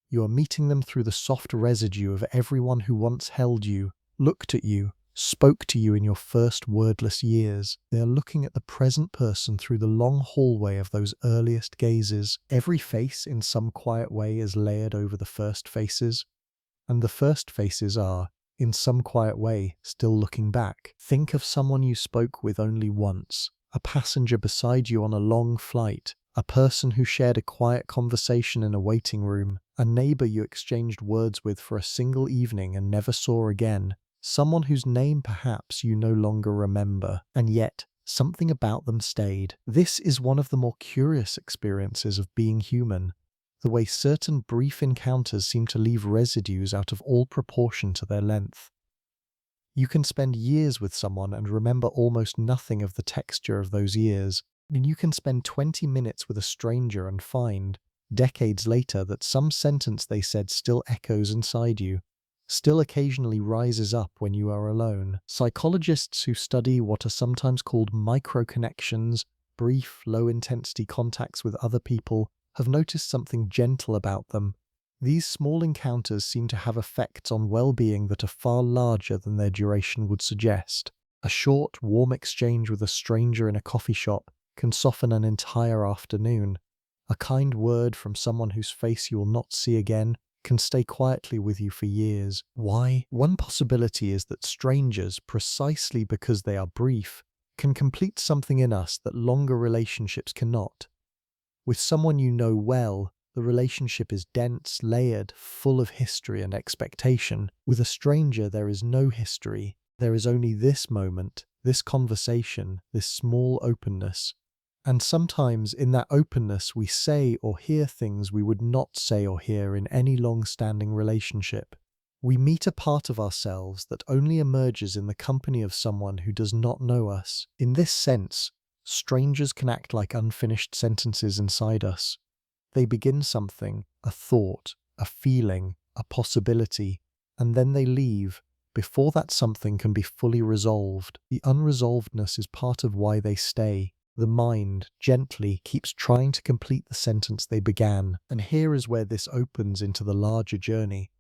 You are meeting them through the soft residue of everyone who once held you, looked at you, spoke to you in your first wordless years. They are looking at the present person through the long hallway of those earliest gazes. Every face in some quiet way is layered over the first faces, and the first faces are, in some quiet way, still looking back. Think of someone you spoke with only once, a passenger beside you on a long flight, a person who shared a quiet conversation in a waiting room, a neighbor you exchanged words with for a single evening and never saw again, someone whose name perhaps you no longer remember, and yet something about them stayed. This is one of the more curious experiences of being human, the way certain brief encounters seem to leave residues out of all proportion to their length. You can spend years with someone and remember almost nothing of the texture of those years, and you can spend 20 minutes with a stranger and find, decades later, that some sentence they said still echoes inside you, still occasionally rises up when you are alone. Psychologists who study what are sometimes called micro-connections, brief, low-intensity contacts with other people, have noticed something gentle about them. These small encounters seem to have effects on well-being that are far larger than their duration would suggest. A short, warm exchange with a stranger in a coffee shop can soften an entire afternoon. A kind word from someone whose face you will not see again can stay quietly with you for years. Why? One possibility is that strangers, precisely because they are brief, can complete something in us that longer relationships cannot. With someone you know well, the relationship is dense, layered, full of history and expectation. With a stranger, there is no history. There is only this moment, this conversation, this small openness. And sometimes in that openness we say or hear things we would not say or hear in any long-standing relationship. We meet a part of ourselves that only emerges in the company of someone who does not know us. In this sense, Strangers can act like unfinished sentences inside us. They begin something, a thought, a feeling, a possibility, and then they leave before that something can be fully resolved. The unresolvedness is part of why they stay. The mind, gently, keeps trying to complete the sentence they began, and here is where this opens into the larger journey.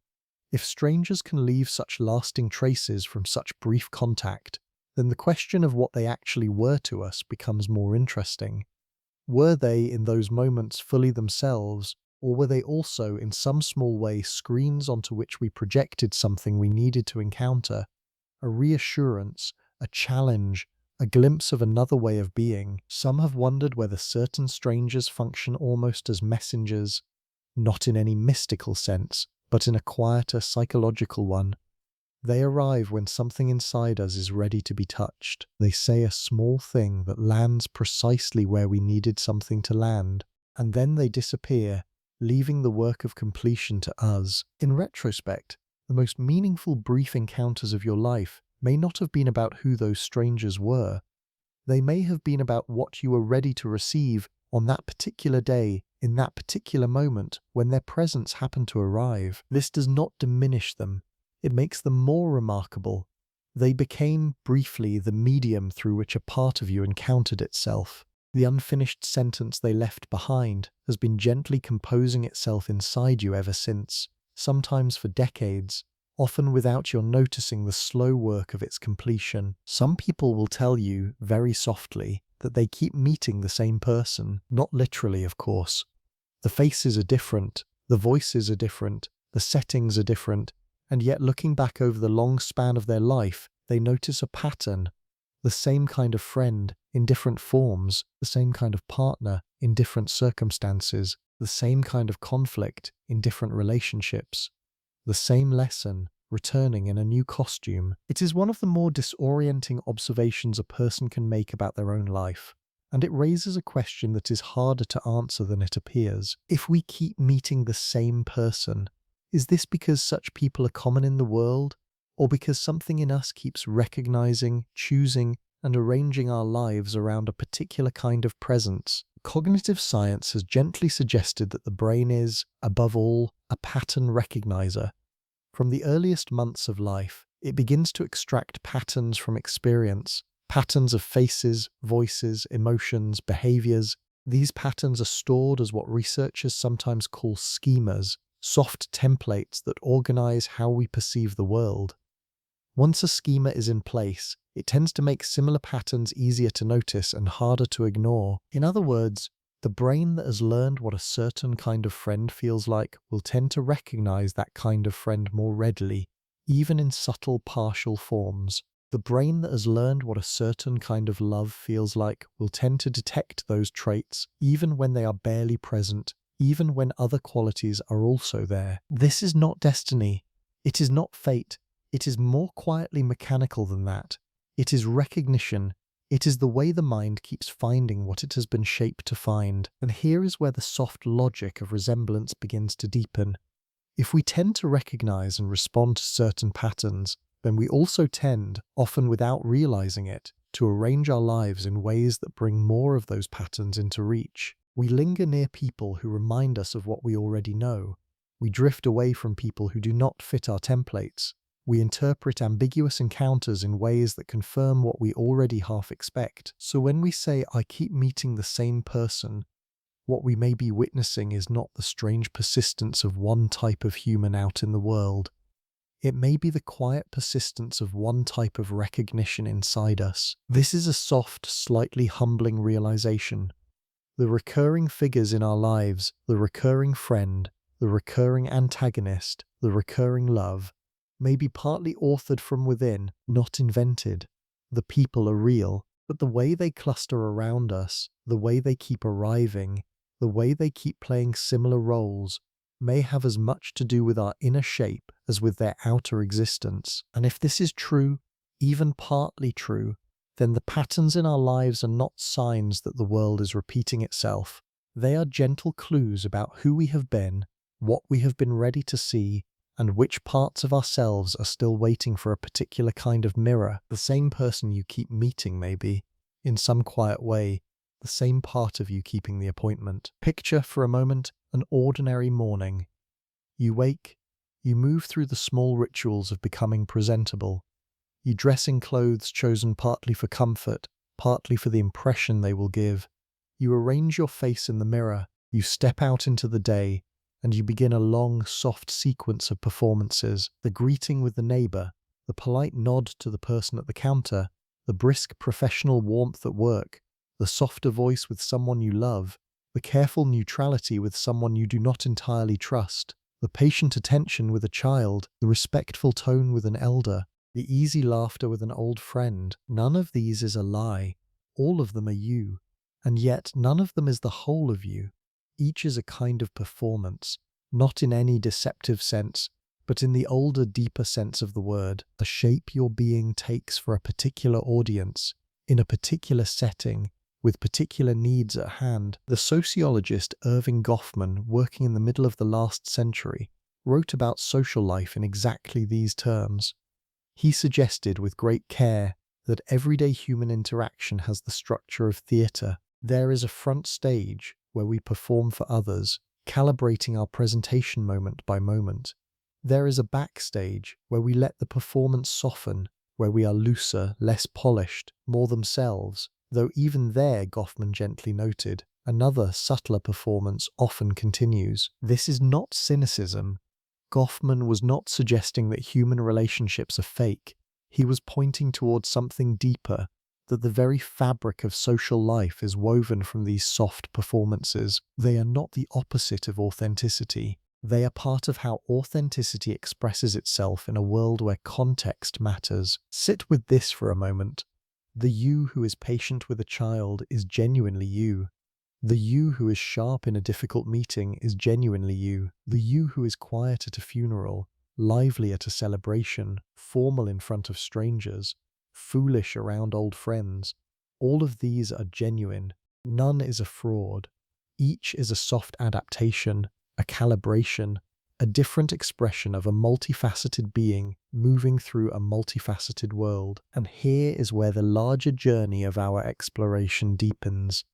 If strangers can leave such lasting traces from such brief contact, then the question of what they actually were to us becomes more interesting. Were they, in those moments, fully themselves, or were they also, in some small way, screens onto which we projected something we needed to encounter? A reassurance, a challenge, a glimpse of another way of being. Some have wondered whether certain strangers function almost as messengers, not in any mystical sense, but in a quieter psychological one. They arrive when something inside us is ready to be touched. They say a small thing that lands precisely where we needed something to land, and then they disappear, leaving the work of completion to us. In retrospect, the most meaningful brief encounters of your life may not have been about who those strangers were. They may have been about what you were ready to receive on that particular day, in that particular moment, when their presence happened to arrive. This does not diminish them. It makes them more remarkable. They became, briefly, the medium through which a part of you encountered itself. The unfinished sentence they left behind has been gently composing itself inside you ever since, sometimes for decades, often without your noticing the slow work of its completion. Some people will tell you, very softly, that they keep meeting the same person, not literally, of course. The faces are different, the voices are different, the settings are different, and yet looking back over the long span of their life, they notice a pattern. The same kind of friend, in different forms, the same kind of partner, in different circumstances, the same kind of conflict, in different relationships. The same lesson, returning in a new costume. It is one of the more disorienting observations a person can make about their own life, and it raises a question that is harder to answer than it appears. If we keep meeting the same person, is this because such people are common in the world, or because something in us keeps recognizing, choosing, and arranging our lives around a particular kind of presence? Cognitive science has gently suggested that the brain is, above all, a pattern recognizer. From the earliest months of life, it begins to extract patterns from experience, patterns of faces, voices, emotions, behaviors. These patterns are stored as what researchers sometimes call schemas, soft templates that organize how we perceive the world. Once a schema is in place, it tends to make similar patterns easier to notice and harder to ignore. In other words, the brain that has learned what a certain kind of friend feels like will tend to recognize that kind of friend more readily, even in subtle, partial forms. The brain that has learned what a certain kind of love feels like will tend to detect those traits, even when they are barely present, even when other qualities are also there. This is not destiny. It is not fate. It is more quietly mechanical than that. It is recognition. It is the way the mind keeps finding what it has been shaped to find. And here is where the soft logic of resemblance begins to deepen. If we tend to recognize and respond to certain patterns, then we also tend, often without realizing it, to arrange our lives in ways that bring more of those patterns into reach. We linger near people who remind us of what we already know. We drift away from people who do not fit our templates. We interpret ambiguous encounters in ways that confirm what we already half expect. So when we say, "I keep meeting the same person," what we may be witnessing is not the strange persistence of one type of human out in the world. It may be the quiet persistence of one type of recognition inside us. This is a soft, slightly humbling realization. The recurring figures in our lives, the recurring friend, the recurring antagonist, the recurring love, may be partly authored from within, not invented. The people are real, but the way they cluster around us, the way they keep arriving, the way they keep playing similar roles, may have as much to do with our inner shape as with their outer existence. And if this is true, even partly true, then the patterns in our lives are not signs that the world is repeating itself. They are gentle clues about who we have been, what we have been ready to see, and which parts of ourselves are still waiting for a particular kind of mirror. The same person you keep meeting, maybe, in some quiet way, the same part of you keeping the appointment. Picture for a moment an ordinary morning. You wake, you move through the small rituals of becoming presentable. You dress in clothes chosen partly for comfort, partly for the impression they will give. You arrange your face in the mirror, you step out into the day, and you begin a long, soft sequence of performances. The greeting with the neighbor, the polite nod to the person at the counter, the brisk professional warmth at work, the softer voice with someone you love, the careful neutrality with someone you do not entirely trust, the patient attention with a child, the respectful tone with an elder, the easy laughter with an old friend. None of these is a lie. All of them are you. And yet none of them is the whole of you. Each is a kind of performance, not in any deceptive sense, but in the older, deeper sense of the word, the shape your being takes for a particular audience, in a particular setting, with particular needs at hand. The sociologist Irving Goffman, working in the middle of the last century, wrote about social life in exactly these terms. He suggested with great care that everyday human interaction has the structure of theatre. There is a front stage where we perform for others, calibrating our presentation moment by moment. There is a backstage where we let the performance soften, where we are looser, less polished, more themselves, though even there, Goffman gently noted, another subtler performance often continues. This is not cynicism. Goffman was not suggesting that human relationships are fake. He was pointing towards something deeper, that the very fabric of social life is woven from these soft performances. They are not the opposite of authenticity. They are part of how authenticity expresses itself in a world where context matters. Sit with this for a moment. The you who is patient with a child is genuinely you. The you who is sharp in a difficult meeting is genuinely you. The you who is quiet at a funeral, lively at a celebration, formal in front of strangers, foolish around old friends, all of these are genuine. None is a fraud. Each is a soft adaptation, a calibration, a different expression of a multifaceted being moving through a multifaceted world. And here is where the larger journey of our exploration deepens.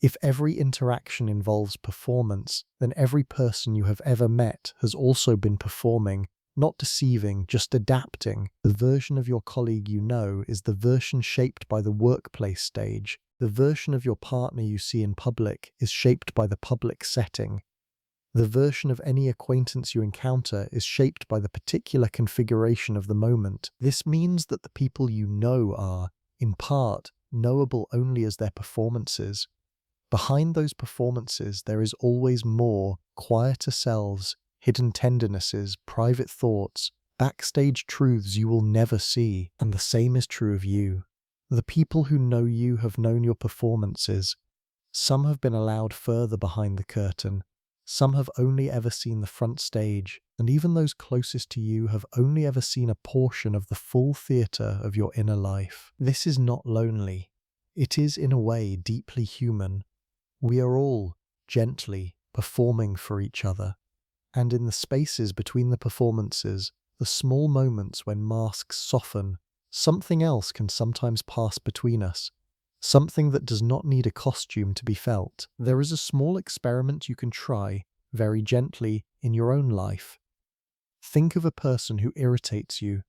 If every interaction involves performance, then every person you have ever met has also been performing, not deceiving, just adapting. The version of your colleague you know is the version shaped by the workplace stage. The version of your partner you see in public is shaped by the public setting. The version of any acquaintance you encounter is shaped by the particular configuration of the moment. This means that the people you know are, in part, knowable only as their performances. Behind those performances, there is always more, quieter selves, hidden tendernesses, private thoughts, backstage truths you will never see, and the same is true of you. The people who know you have known your performances. Some have been allowed further behind the curtain. Some have only ever seen the front stage, and even those closest to you have only ever seen a portion of the full theatre of your inner life. This is not lonely. It is, in a way, deeply human. We are all, gently, performing for each other. And in the spaces between the performances, the small moments when masks soften, something else can sometimes pass between us. Something that does not need a costume to be felt. There is a small experiment you can try, very gently, in your own life. Think of a person who irritates you,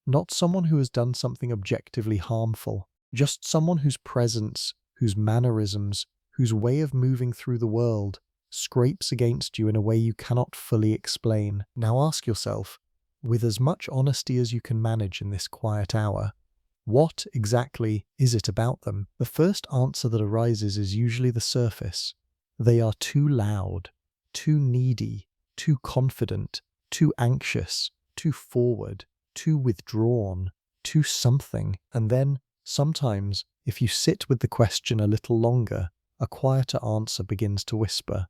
not someone who has done something objectively harmful, just someone whose presence, whose mannerisms, whose way of moving through the world scrapes against you in a way you cannot fully explain. Now ask yourself, with as much honesty as you can manage in this quiet hour, what exactly is it about them? The first answer that arises is usually the surface. They are too loud, too needy, too confident, too anxious, too forward, too withdrawn, too something. And then, sometimes, if you sit with the question a little longer, a quieter answer begins to whisper.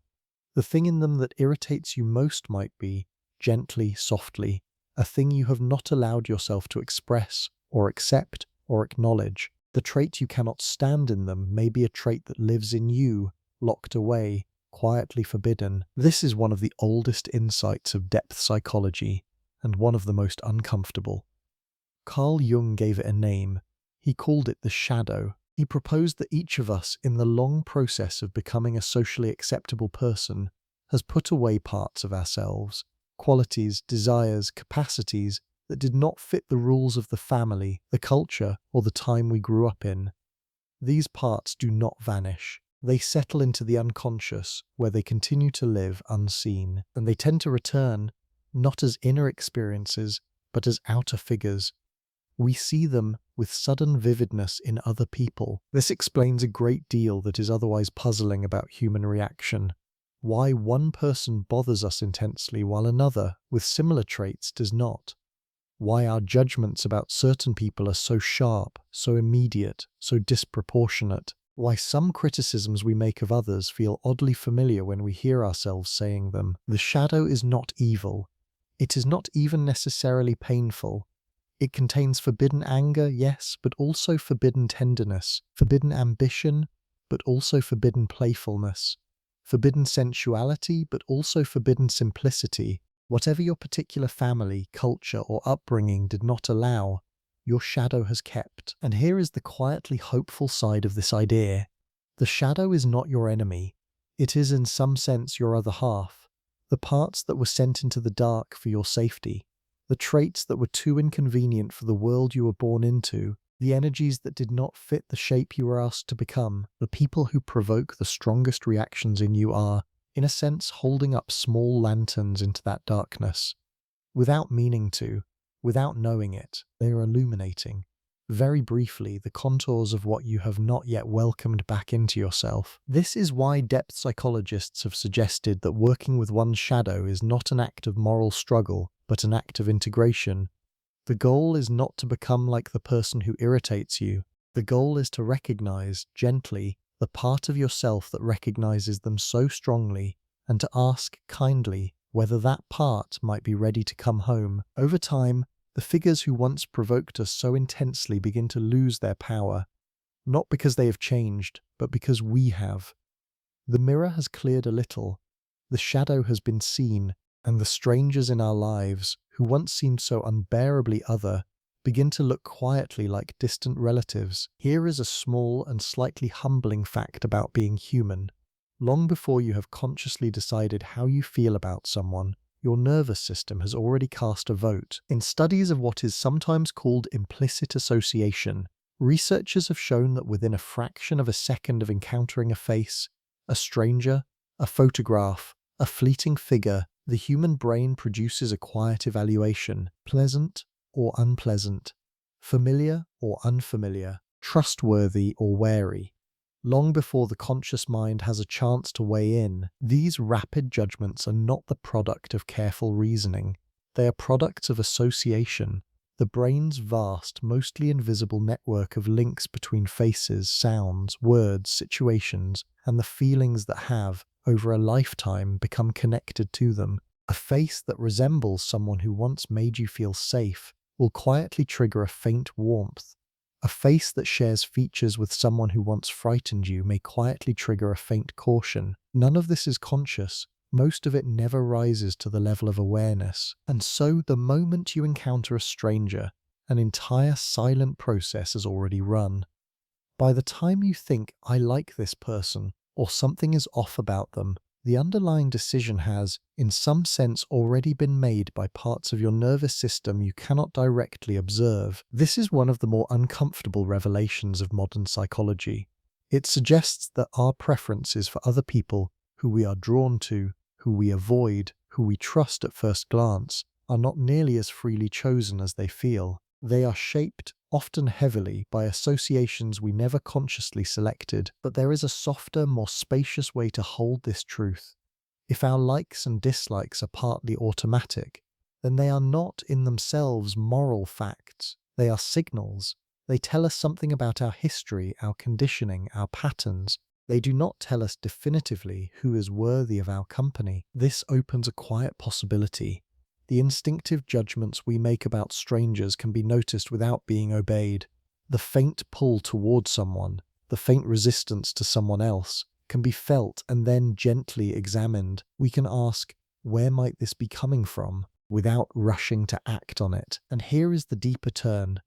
The thing in them that irritates you most might be, gently, softly, a thing you have not allowed yourself to express, or accept, or acknowledge. The trait you cannot stand in them may be a trait that lives in you, locked away, quietly forbidden. This is one of the oldest insights of depth psychology, and one of the most uncomfortable. Carl Jung gave it a name. He called it the shadow. He proposed that each of us, in the long process of becoming a socially acceptable person, has put away parts of ourselves, qualities, desires, capacities that did not fit the rules of the family, the culture, or the time we grew up in. These parts do not vanish. They settle into the unconscious, where they continue to live unseen, and they tend to return, not as inner experiences, but as outer figures. We see them with sudden vividness in other people. This explains a great deal that is otherwise puzzling about human reaction. Why one person bothers us intensely while another, with similar traits, does not. Why our judgments about certain people are so sharp, so immediate, so disproportionate. Why some criticisms we make of others feel oddly familiar when we hear ourselves saying them. The shadow is not evil. It is not even necessarily painful. It contains forbidden anger, yes, but also forbidden tenderness, forbidden ambition, but also forbidden playfulness, forbidden sensuality, but also forbidden simplicity. Whatever your particular family, culture, or upbringing did not allow, your shadow has kept. And here is the quietly hopeful side of this idea. The shadow is not your enemy. It is in some sense your other half, the parts that were sent into the dark for your safety. The traits that were too inconvenient for the world you were born into, the energies that did not fit the shape you were asked to become. The people who provoke the strongest reactions in you are, in a sense, holding up small lanterns into that darkness. Without meaning to, without knowing it, they are illuminating, very briefly, the contours of what you have not yet welcomed back into yourself. This is why depth psychologists have suggested that working with one's shadow is not an act of moral struggle, but an act of integration. The goal is not to become like the person who irritates you. The goal is to recognize, gently, the part of yourself that recognizes them so strongly, and to ask kindly whether that part might be ready to come home. Over time, the figures who once provoked us so intensely begin to lose their power, not because they have changed, but because we have. The mirror has cleared a little, the shadow has been seen, and the strangers in our lives, who once seemed so unbearably other, begin to look quietly like distant relatives. Here is a small and slightly humbling fact about being human. Long before you have consciously decided how you feel about someone, your nervous system has already cast a vote. In studies of what is sometimes called implicit association, researchers have shown that within a fraction of a second of encountering a face, a stranger, a photograph, a fleeting figure, the human brain produces a quiet evaluation, pleasant or unpleasant, familiar or unfamiliar, trustworthy or wary. Long before the conscious mind has a chance to weigh in, these rapid judgments are not the product of careful reasoning. They are products of association, the brain's vast, mostly invisible network of links between faces, sounds, words, situations, and the feelings that have, over a lifetime, become connected to them. A face that resembles someone who once made you feel safe will quietly trigger a faint warmth. A face that shares features with someone who once frightened you may quietly trigger a faint caution. None of this is conscious. Most of it never rises to the level of awareness. And so, the moment you encounter a stranger, an entire silent process has already run. By the time you think, I like this person, or something is off about them, the underlying decision has, in some sense, already been made by parts of your nervous system you cannot directly observe. This is one of the more uncomfortable revelations of modern psychology. It suggests that our preferences for other people, who we are drawn to, who we avoid, who we trust at first glance, are not nearly as freely chosen as they feel. They are shaped, often heavily, by associations we never consciously selected, but there is a softer, more spacious way to hold this truth. If our likes and dislikes are partly automatic, then they are not in themselves moral facts. They are signals. They tell us something about our history, our conditioning, our patterns. They do not tell us definitively who is worthy of our company. This opens a quiet possibility. The instinctive judgments we make about strangers can be noticed without being obeyed. The faint pull towards someone, the faint resistance to someone else, can be felt and then gently examined. We can ask, where might this be coming from, without rushing to act on it? And here is the deeper turn.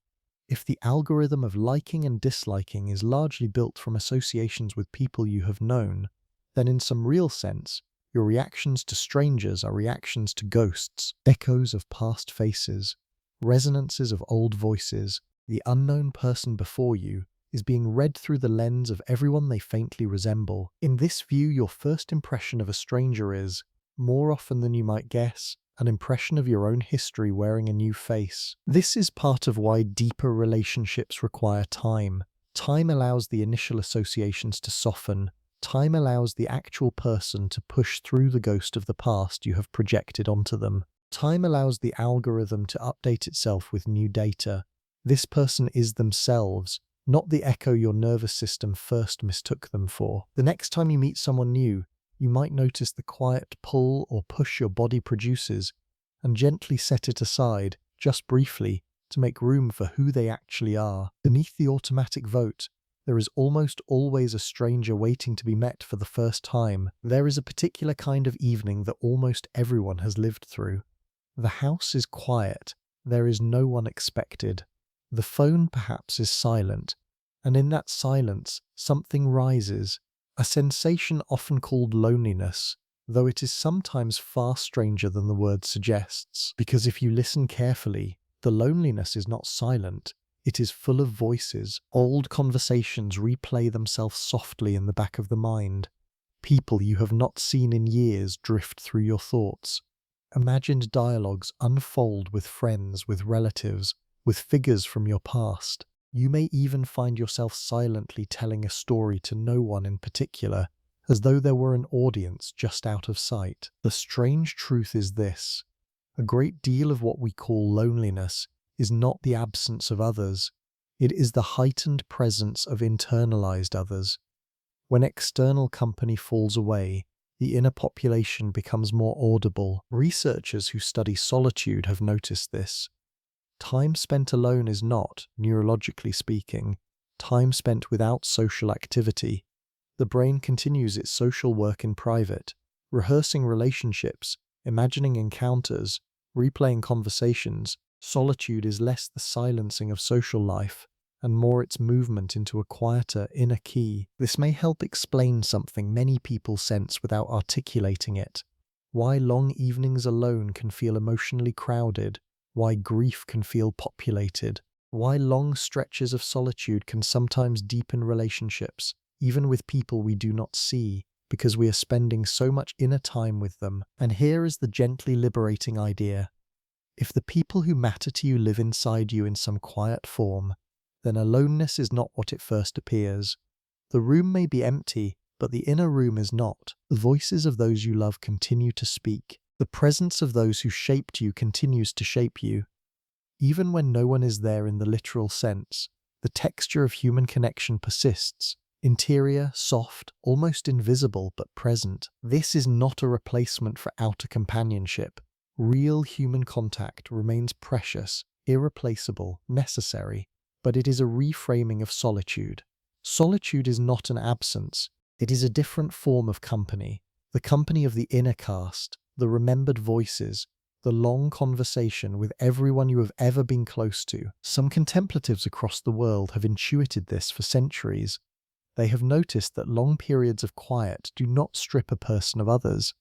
If the algorithm of liking and disliking is largely built from associations with people you have known, then in some real sense, your reactions to strangers are reactions to ghosts, echoes of past faces, resonances of old voices. The unknown person before you is being read through the lens of everyone they faintly resemble. In this view, your first impression of a stranger is, more often than you might guess, an impression of your own history wearing a new face. This is part of why deeper relationships require time. Time allows the initial associations to soften. Time allows the actual person to push through the ghost of the past you have projected onto them. Time allows the algorithm to update itself with new data. This person is themselves, not the echo your nervous system first mistook them for. The next time you meet someone new, you might notice the quiet pull or push your body produces and gently set it aside, just briefly, to make room for who they actually are. Beneath the automatic vote, there is almost always a stranger waiting to be met for the first time. There is a particular kind of evening that almost everyone has lived through. The house is quiet. There is no one expected. The phone perhaps is silent, and in that silence, something rises, a sensation often called loneliness, though it is sometimes far stranger than the word suggests. Because if you listen carefully, the loneliness is not silent. It is full of voices. Old conversations replay themselves softly in the back of the mind. People you have not seen in years drift through your thoughts. Imagined dialogues unfold with friends, with relatives, with figures from your past. You may even find yourself silently telling a story to no one in particular, as though there were an audience just out of sight. The strange truth is this: a great deal of what we call loneliness is not the absence of others. It is the heightened presence of internalized others. When external company falls away, the inner population becomes more audible. Researchers who study solitude have noticed this. Time spent alone is not, neurologically speaking, time spent without social activity. The brain continues its social work in private, rehearsing relationships, imagining encounters, replaying conversations. Solitude is less the silencing of social life and more its movement into a quieter inner key. This may help explain something many people sense without articulating it. Why long evenings alone can feel emotionally crowded, why grief can feel populated, why long stretches of solitude can sometimes deepen relationships, even with people we do not see, because we are spending so much inner time with them. And here is the gently liberating idea. If the people who matter to you live inside you in some quiet form, then aloneness is not what it first appears. The room may be empty, but the inner room is not. The voices of those you love continue to speak. The presence of those who shaped you continues to shape you. Even when no one is there in the literal sense, the texture of human connection persists. Interior, soft, almost invisible, but present. This is not a replacement for outer companionship. Real human contact remains precious, irreplaceable, necessary, but it is a reframing of solitude. Solitude is not an absence. It is a different form of company, the company of the inner cast, the remembered voices, the long conversation with everyone you have ever been close to. Some contemplatives across the world have intuited this for centuries. They have noticed that long periods of quiet do not strip a person of others.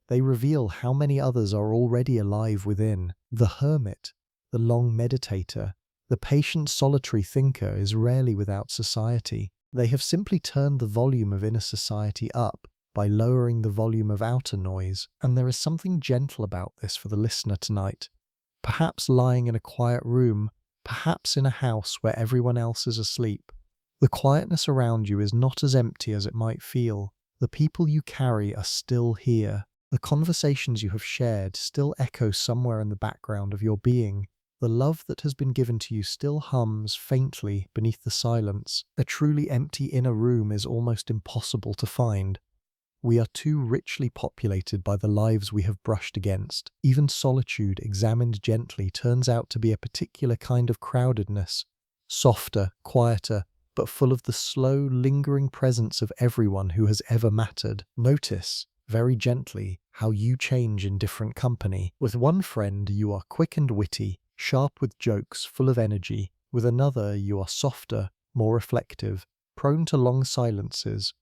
They reveal how many others are already alive within. The hermit, the long meditator, the patient solitary thinker is rarely without society. They have simply turned the volume of inner society up by lowering the volume of outer noise, and there is something gentle about this for the listener tonight. Perhaps lying in a quiet room, perhaps in a house where everyone else is asleep. The quietness around you is not as empty as it might feel. The people you carry are still here. The conversations you have shared still echo somewhere in the background of your being. The love that has been given to you still hums faintly beneath the silence. A truly empty inner room is almost impossible to find. We are too richly populated by the lives we have brushed against. Even solitude, examined gently, turns out to be a particular kind of crowdedness. Softer, quieter, but full of the slow, lingering presence of everyone who has ever mattered. Notice, very gently, how you change in different company. With one friend, you are quick and witty, sharp with jokes, full of energy. With another, you are softer, more reflective, prone to long silences.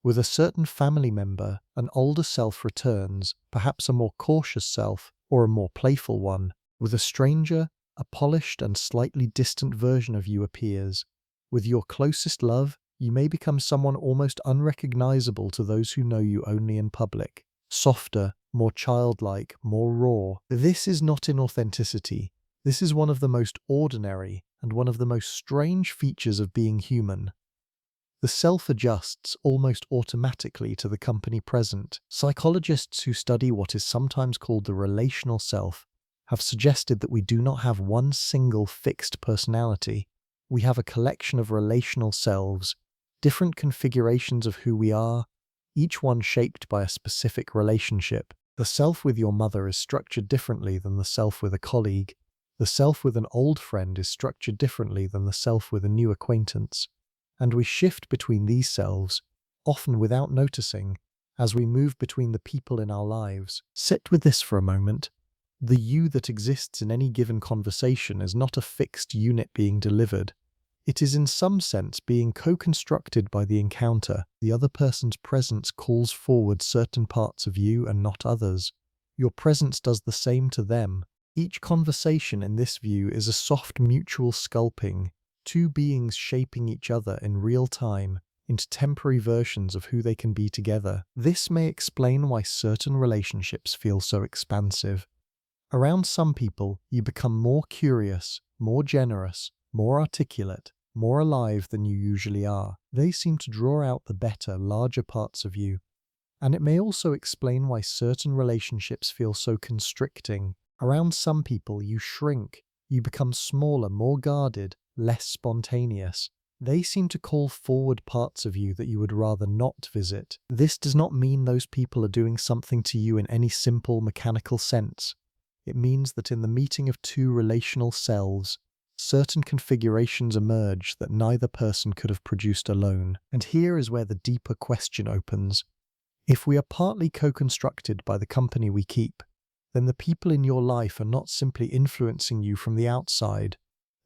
With a certain family member, an older self returns, perhaps a more cautious self or a more playful one. With a stranger, a polished and slightly distant version of you appears. With your closest love, you may become someone almost unrecognizable to those who know you only in public. Softer, more childlike, more raw. This is not inauthenticity. This is one of the most ordinary and one of the most strange features of being human. The self adjusts almost automatically to the company present. Psychologists who study what is sometimes called the relational self have suggested that we do not have one single fixed personality. We have a collection of relational selves, different configurations of who we are, each one shaped by a specific relationship. The self with your mother is structured differently than the self with a colleague. The self with an old friend is structured differently than the self with a new acquaintance. And we shift between these selves, often without noticing, as we move between the people in our lives. Sit with this for a moment. The you that exists in any given conversation is not a fixed unit being delivered. It is in some sense being co-constructed by the encounter. The other person's presence calls forward certain parts of you and not others. Your presence does the same to them. Each conversation in this view is a soft mutual sculpting, two beings shaping each other in real time into temporary versions of who they can be together. This may explain why certain relationships feel so expansive. Around some people, you become more curious, more generous, more articulate, more alive than you usually are. They seem to draw out the better, larger parts of you. And it may also explain why certain relationships feel so constricting. Around some people, you shrink, you become smaller, more guarded, less spontaneous. They seem to call forward parts of you that you would rather not visit. This does not mean those people are doing something to you in any simple, mechanical sense. It means that in the meeting of two relational selves, certain configurations emerge that neither person could have produced alone. And here is where the deeper question opens. If we are partly co-constructed by the company we keep, then the people in your life are not simply influencing you from the outside.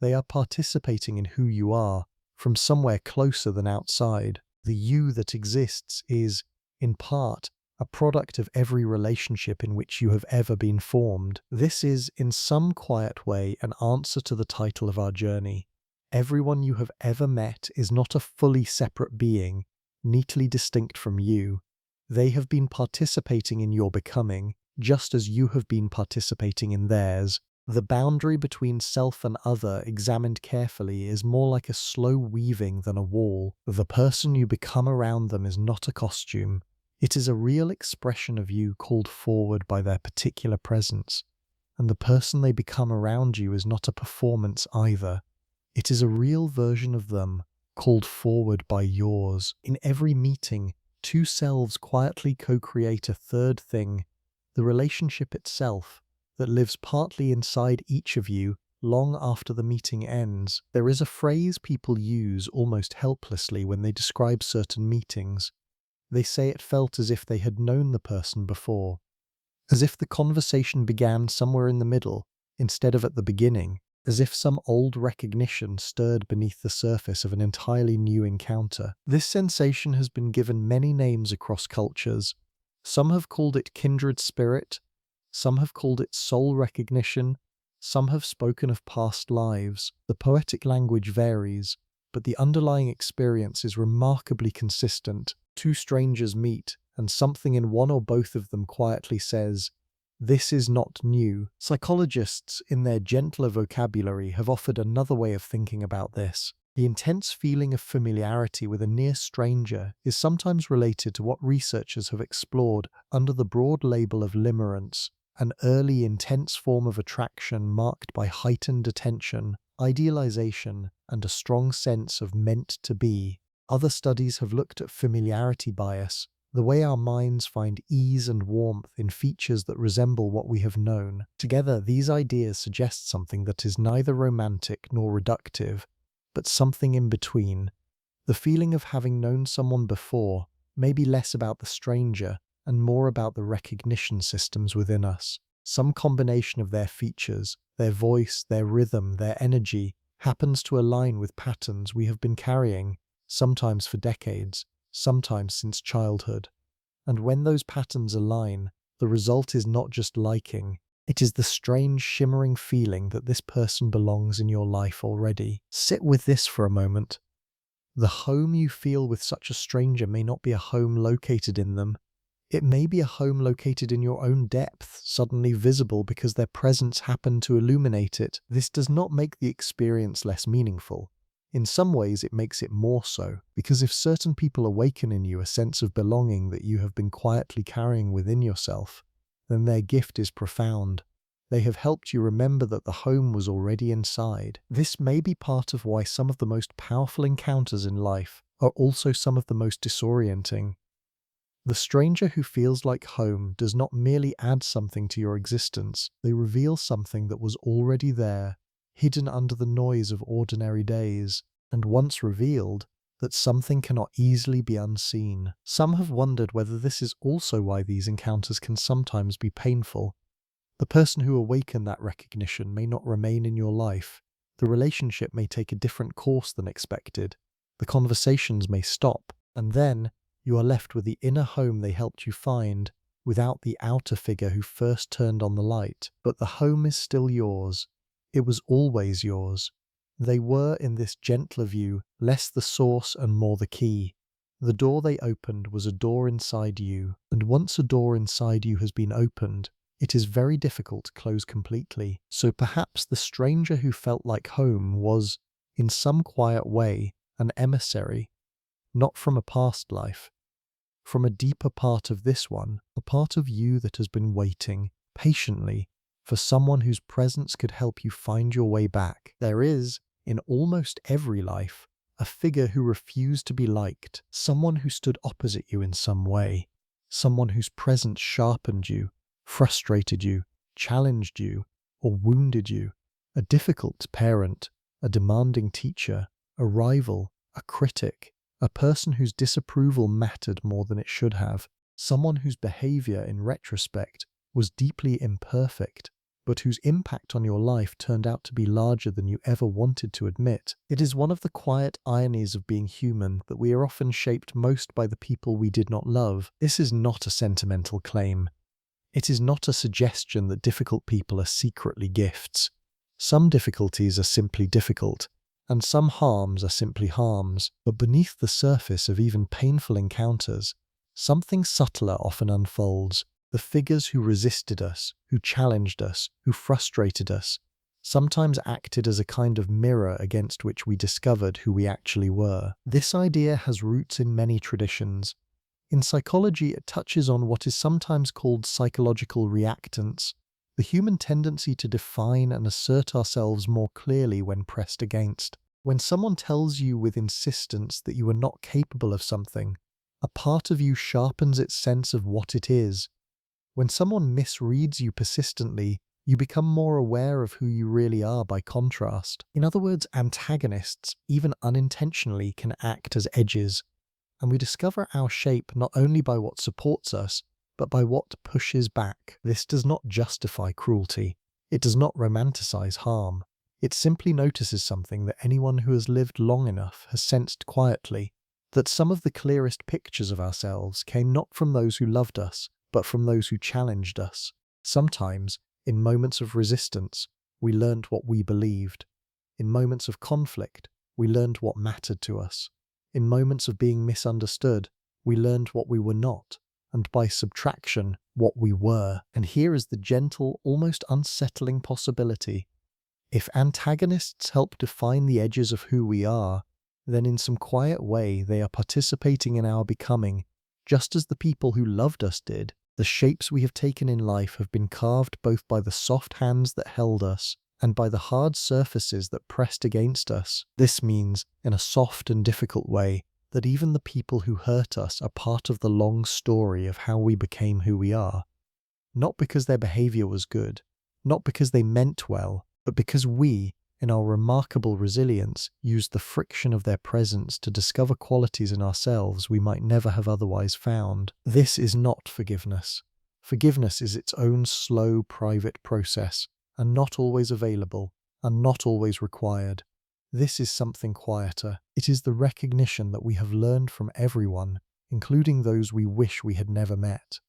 They are participating in who you are from somewhere closer than outside. The you that exists is, in part, a product of every relationship in which you have ever been formed. This is, in some quiet way, an answer to the title of our journey. Everyone you have ever met is not a fully separate being, neatly distinct from you. They have been participating in your becoming, just as you have been participating in theirs. The boundary between self and other, examined carefully, is more like a slow weaving than a wall. The person you become around them is not a costume. It is a real expression of you called forward by their particular presence. And the person they become around you is not a performance either. It is a real version of them, called forward by yours. In every meeting, two selves quietly co-create a third thing, the relationship itself, that lives partly inside each of you long after the meeting ends. There is a phrase people use almost helplessly when they describe certain meetings. They say it felt as if they had known the person before, as if the conversation began somewhere in the middle instead of at the beginning, as if some old recognition stirred beneath the surface of an entirely new encounter. This sensation has been given many names across cultures. Some have called it kindred spirit, some have called it soul recognition, some have spoken of past lives. The poetic language varies, but the underlying experience is remarkably consistent. Two strangers meet, and something in one or both of them quietly says, "This is not new." Psychologists, in their gentler vocabulary, have offered another way of thinking about this. The intense feeling of familiarity with a near stranger is sometimes related to what researchers have explored under the broad label of limerence, an early intense form of attraction marked by heightened attention, idealization, and a strong sense of meant to be. Other studies have looked at familiarity bias, the way our minds find ease and warmth in features that resemble what we have known. Together, these ideas suggest something that is neither romantic nor reductive, but something in between. The feeling of having known someone before may be less about the stranger and more about the recognition systems within us. Some combination of their features, their voice, their rhythm, their energy, happens to align with patterns we have been carrying, sometimes for decades, sometimes since childhood. And when those patterns align, the result is not just liking, it is the strange, shimmering feeling that this person belongs in your life already. Sit with this for a moment. The home you feel with such a stranger may not be a home located in them. It may be a home located in your own depth, suddenly visible because their presence happened to illuminate it. This does not make the experience less meaningful. In some ways, it makes it more so, because if certain people awaken in you a sense of belonging that you have been quietly carrying within yourself, then their gift is profound. They have helped you remember that the home was already inside. This may be part of why some of the most powerful encounters in life are also some of the most disorienting. The stranger who feels like home does not merely add something to your existence, they reveal something that was already there, hidden under the noise of ordinary days, and once revealed, that something cannot easily be unseen. Some have wondered whether this is also why these encounters can sometimes be painful. The person who awakened that recognition may not remain in your life. The relationship may take a different course than expected. The conversations may stop, and then you are left with the inner home they helped you find, without the outer figure who first turned on the light. But the home is still yours. It was always yours. They were, in this gentler view, less the source and more the key. The door they opened was a door inside you, and once a door inside you has been opened, it is very difficult to close completely. So perhaps the stranger who felt like home was, in some quiet way, an emissary, not from a past life, from a deeper part of this one, a part of you that has been waiting, patiently, for someone whose presence could help you find your way back. There is, in almost every life, a figure who refused to be liked, someone who stood opposite you in some way, someone whose presence sharpened you, frustrated you, challenged you, or wounded you. A difficult parent, a demanding teacher, a rival, a critic, a person whose disapproval mattered more than it should have, someone whose behavior in retrospect was deeply imperfect, but whose impact on your life turned out to be larger than you ever wanted to admit. It is one of the quiet ironies of being human that we are often shaped most by the people we did not love. This is not a sentimental claim. It is not a suggestion that difficult people are secretly gifts. Some difficulties are simply difficult, and some harms are simply harms. But beneath the surface of even painful encounters, something subtler often unfolds. The figures who resisted us, who challenged us, who frustrated us, sometimes acted as a kind of mirror against which we discovered who we actually were. This idea has roots in many traditions. In psychology, it touches on what is sometimes called psychological reactance, the human tendency to define and assert ourselves more clearly when pressed against. When someone tells you with insistence that you are not capable of something, a part of you sharpens its sense of what it is. When someone misreads you persistently, you become more aware of who you really are by contrast. In other words, antagonists, even unintentionally, can act as edges, and we discover our shape not only by what supports us, but by what pushes back. This does not justify cruelty. It does not romanticize harm. It simply notices something that anyone who has lived long enough has sensed quietly, that some of the clearest pictures of ourselves came not from those who loved us, but from those who challenged us. Sometimes, in moments of resistance, we learned what we believed. In moments of conflict, we learned what mattered to us. In moments of being misunderstood, we learned what we were not, and by subtraction, what we were. And here is the gentle, almost unsettling possibility. If antagonists help define the edges of who we are, then in some quiet way they are participating in our becoming, just as the people who loved us did. The shapes we have taken in life have been carved both by the soft hands that held us and by the hard surfaces that pressed against us. This means, in a soft and difficult way, that even the people who hurt us are part of the long story of how we became who we are. Not because their behavior was good, not because they meant well, but because we, in our remarkable resilience, used the friction of their presence to discover qualities in ourselves we might never have otherwise found. This is not forgiveness. Forgiveness is its own slow, private process, and not always available, and not always required. This is something quieter. It is the recognition that we have learned from everyone, including those we wish we had never met.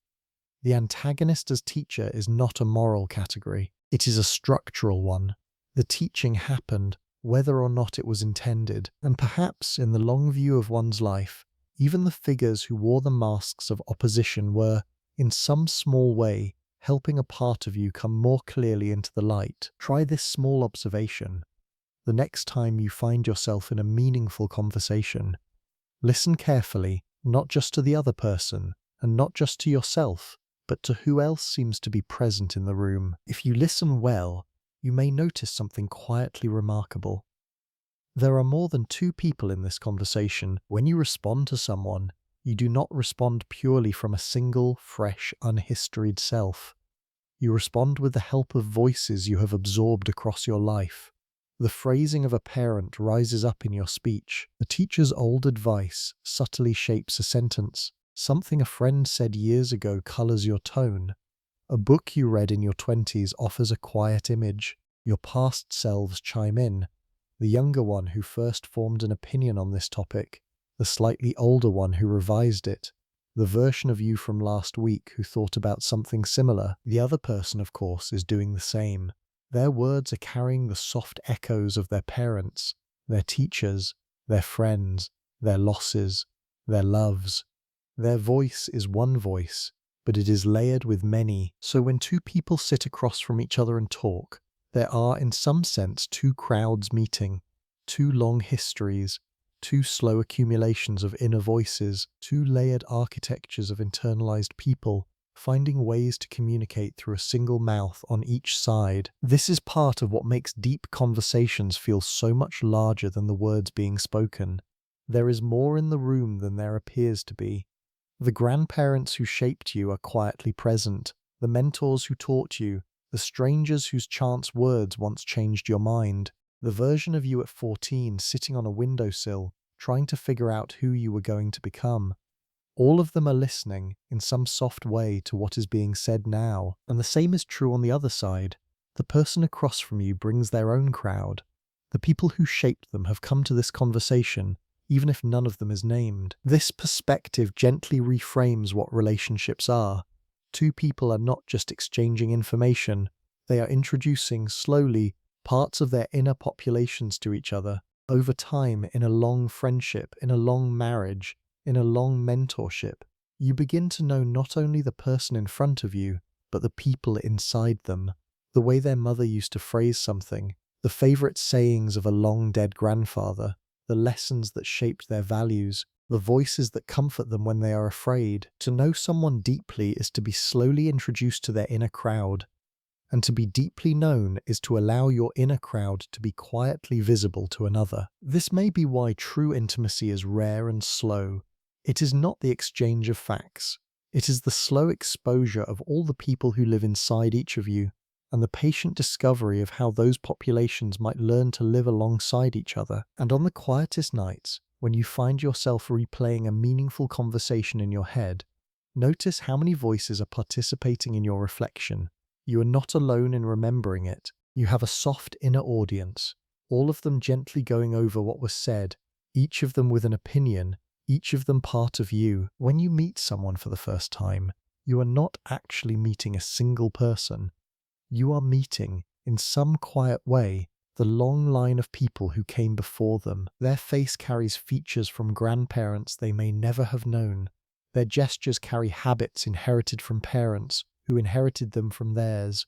The antagonist as teacher is not a moral category. It is a structural one. The teaching happened, whether or not it was intended, and perhaps, in the long view of one's life, even the figures who wore the masks of opposition were, in some small way, helping a part of you come more clearly into the light. Try this small observation. The next time you find yourself in a meaningful conversation, listen carefully, not just to the other person, and not just to yourself, but to who else seems to be present in the room. If you listen well, you may notice something quietly remarkable. There are more than two people in this conversation. When you respond to someone, you do not respond purely from a single, fresh, unhistoried self. You respond with the help of voices you have absorbed across your life. The phrasing of a parent rises up in your speech. A teacher's old advice subtly shapes a sentence. Something a friend said years ago colors your tone. A book you read in your 20s offers a quiet image. Your past selves chime in. The younger one who first formed an opinion on this topic, the slightly older one who revised it, the version of you from last week who thought about something similar. The other person, of course, is doing the same. Their words are carrying the soft echoes of their parents, their teachers, their friends, their losses, their loves. Their voice is one voice, but it is layered with many. So when two people sit across from each other and talk, there are, in some sense, two crowds meeting, two long histories, two slow accumulations of inner voices, two layered architectures of internalized people, finding ways to communicate through a single mouth on each side. This is part of what makes deep conversations feel so much larger than the words being spoken. There is more in the room than there appears to be. The grandparents who shaped you are quietly present, the mentors who taught you, the strangers whose chance words once changed your mind, the version of you at 14 sitting on a windowsill, trying to figure out who you were going to become. All of them are listening, in some soft way, to what is being said now. And the same is true on the other side. The person across from you brings their own crowd. The people who shaped them have come to this conversation, even if none of them is named. This perspective gently reframes what relationships are. Two people are not just exchanging information, they are introducing, slowly, parts of their inner populations to each other. Over time, in a long friendship, in a long marriage, in a long mentorship, you begin to know not only the person in front of you, but the people inside them. The way their mother used to phrase something, the favorite sayings of a long-dead grandfather, the lessons that shaped their values, the voices that comfort them when they are afraid. To know someone deeply is to be slowly introduced to their inner crowd, and to be deeply known is to allow your inner crowd to be quietly visible to another. This may be why true intimacy is rare and slow. It is not the exchange of facts. It is the slow exposure of all the people who live inside each of you, and the patient discovery of how those populations might learn to live alongside each other. And on the quietest nights, when you find yourself replaying a meaningful conversation in your head, notice how many voices are participating in your reflection. You are not alone in remembering it. You have a soft inner audience, all of them gently going over what was said, each of them with an opinion, each of them part of you. When you meet someone for the first time, you are not actually meeting a single person. You are meeting, in some quiet way, the long line of people who came before them. Their face carries features from grandparents they may never have known. Their gestures carry habits inherited from parents who inherited them from theirs.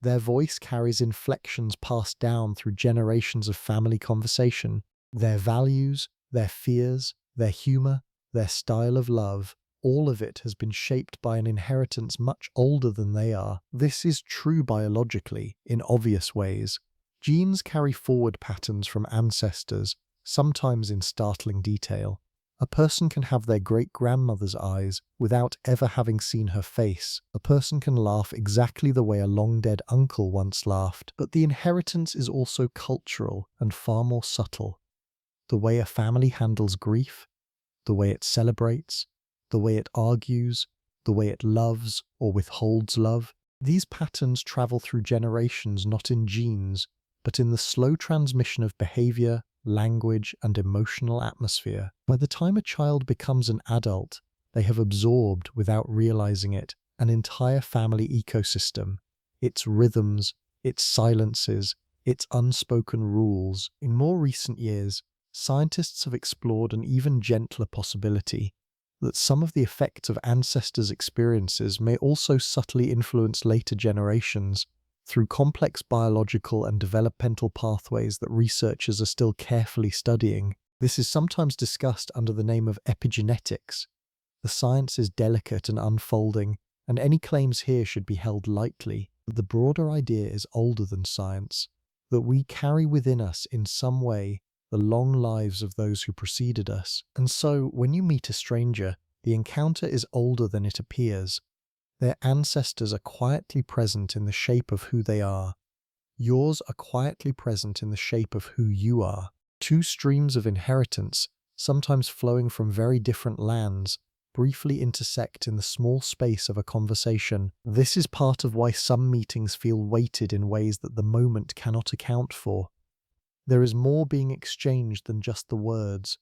Their voice carries inflections passed down through generations of family conversation. Their values, their fears, their humor, their style of love, all of it has been shaped by an inheritance much older than they are. This is true biologically, in obvious ways. Genes carry forward patterns from ancestors, sometimes in startling detail. A person can have their great-grandmother's eyes without ever having seen her face. A person can laugh exactly the way a long-dead uncle once laughed. But the inheritance is also cultural and far more subtle. The way a family handles grief, the way it celebrates, the way it argues, the way it loves or withholds love. These patterns travel through generations not in genes, but in the slow transmission of behavior, language, and emotional atmosphere. By the time a child becomes an adult, they have absorbed, without realizing it, an entire family ecosystem, its rhythms, its silences, its unspoken rules. In more recent years, scientists have explored an even gentler possibility that some of the effects of ancestors' experiences may also subtly influence later generations through complex biological and developmental pathways that researchers are still carefully studying. This is sometimes discussed under the name of epigenetics. The science is delicate and unfolding, and any claims here should be held lightly. The broader idea is older than science, that we carry within us in some way the long lives of those who preceded us. And so, when you meet a stranger, the encounter is older than it appears. Their ancestors are quietly present in the shape of who they are. Yours are quietly present in the shape of who you are. Two streams of inheritance, sometimes flowing from very different lands, briefly intersect in the small space of a conversation. This is part of why some meetings feel weighted in ways that the moment cannot account for. There is more being exchanged than just the words.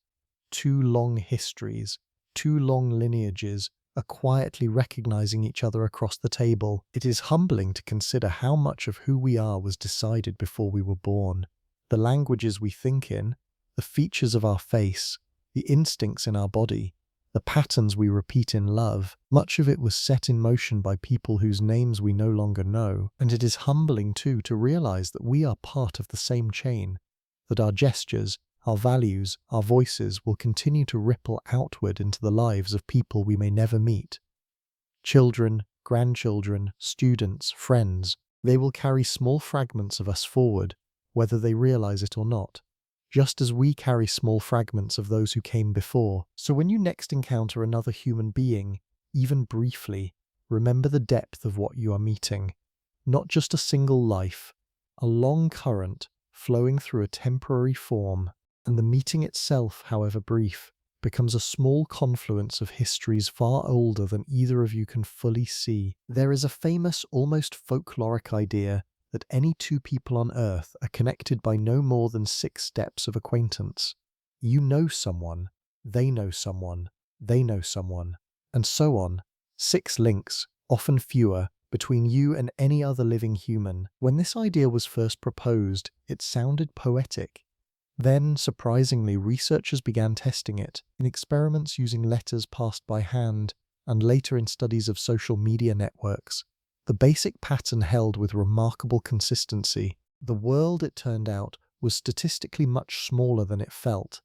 Two long histories, two long lineages, are quietly recognizing each other across the table. It is humbling to consider how much of who we are was decided before we were born. The languages we think in, the features of our face, the instincts in our body, the patterns we repeat in love, much of it was set in motion by people whose names we no longer know. And it is humbling too to realize that we are part of the same chain, that our gestures, our values, our voices will continue to ripple outward into the lives of people we may never meet. Children, grandchildren, students, friends, they will carry small fragments of us forward, whether they realize it or not, just as we carry small fragments of those who came before. So when you next encounter another human being, even briefly, remember the depth of what you are meeting. Not just a single life, a long current flowing through a temporary form. And the meeting itself, however brief, becomes a small confluence of histories far older than either of you can fully see. There is a famous, almost folkloric idea that any two people on Earth are connected by no more than 6 steps of acquaintance. You know someone, they know someone, they know someone, and so on. 6 links, often fewer, between you and any other living human. When this idea was first proposed, it sounded poetic. Then, surprisingly, researchers began testing it in experiments using letters passed by hand, and later in studies of social media networks. The basic pattern held with remarkable consistency. The world, it turned out, was statistically much smaller than it felt.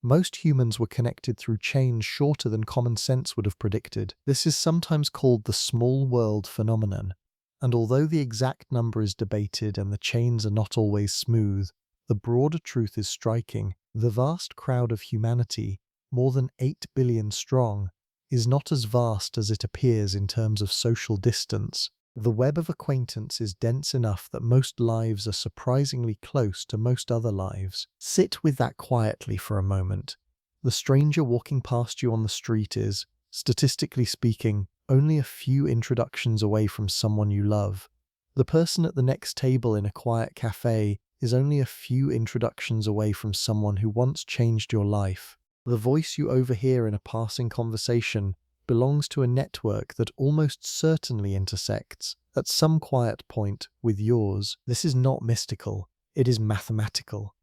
Most humans were connected through chains shorter than common sense would have predicted. This is sometimes called the small world phenomenon. And although the exact number is debated and the chains are not always smooth, the broader truth is striking. The vast crowd of humanity, more than 8 billion strong, is not as vast as it appears in terms of social distance. The web of acquaintance is dense enough that most lives are surprisingly close to most other lives. Sit with that quietly for a moment. The stranger walking past you on the street is, statistically speaking, only a few introductions away from someone you love. The person at the next table in a quiet cafe is only a few introductions away from someone who once changed your life. The voice you overhear in a passing conversation belongs to a network that almost certainly intersects, at some quiet point, with yours. This is not mystical, it is mathematical.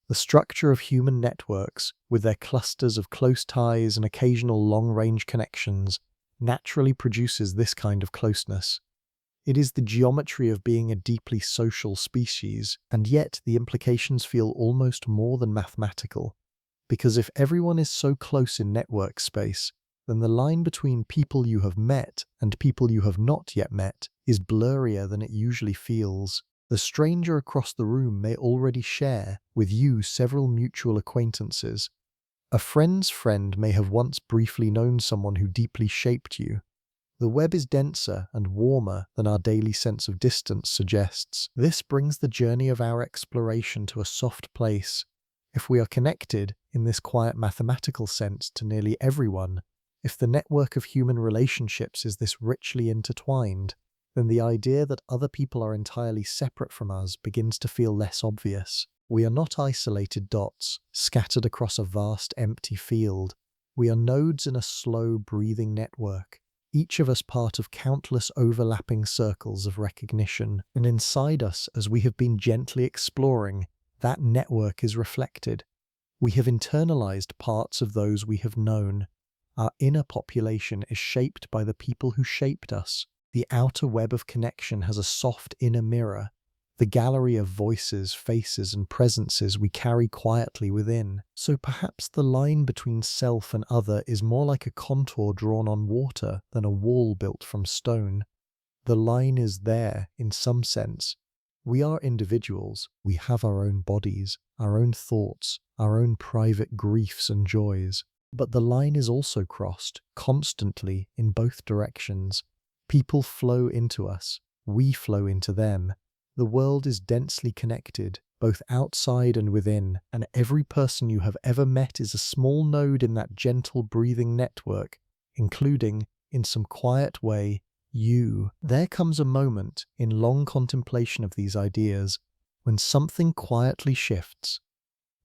The structure of human networks, with their clusters of close ties and occasional long-range connections, naturally produces this kind of closeness. It is the geometry of being a deeply social species, and yet the implications feel almost more than mathematical. Because if everyone is so close in network space, then the line between people you have met and people you have not yet met is blurrier than it usually feels. The stranger across the room may already share with you several mutual acquaintances. A friend's friend may have once briefly known someone who deeply shaped you. The web is denser and warmer than our daily sense of distance suggests. This brings the journey of our exploration to a soft place. If we are connected, in this quiet mathematical sense, to nearly everyone, if the network of human relationships is this richly intertwined, then the idea that other people are entirely separate from us begins to feel less obvious. We are not isolated dots, scattered across a vast empty field. We are nodes in a slow breathing network, each of us part of countless overlapping circles of recognition. And inside us, as we have been gently exploring, that network is reflected. We have internalized parts of those we have known. Our inner population is shaped by the people who shaped us. The outer web of connection has a soft inner mirror, the gallery of voices, faces, and presences we carry quietly within. So perhaps the line between self and other is more like a contour drawn on water than a wall built from stone. The line is there, in some sense. We are individuals. We have our own bodies, our own thoughts, our own private griefs and joys. But the line is also crossed, constantly, in both directions. People flow into us. We flow into them. The world is densely connected, both outside and within, and every person you have ever met is a small node in that gentle breathing network, including, in some quiet way, you. There comes a moment, in long contemplation of these ideas, when something quietly shifts.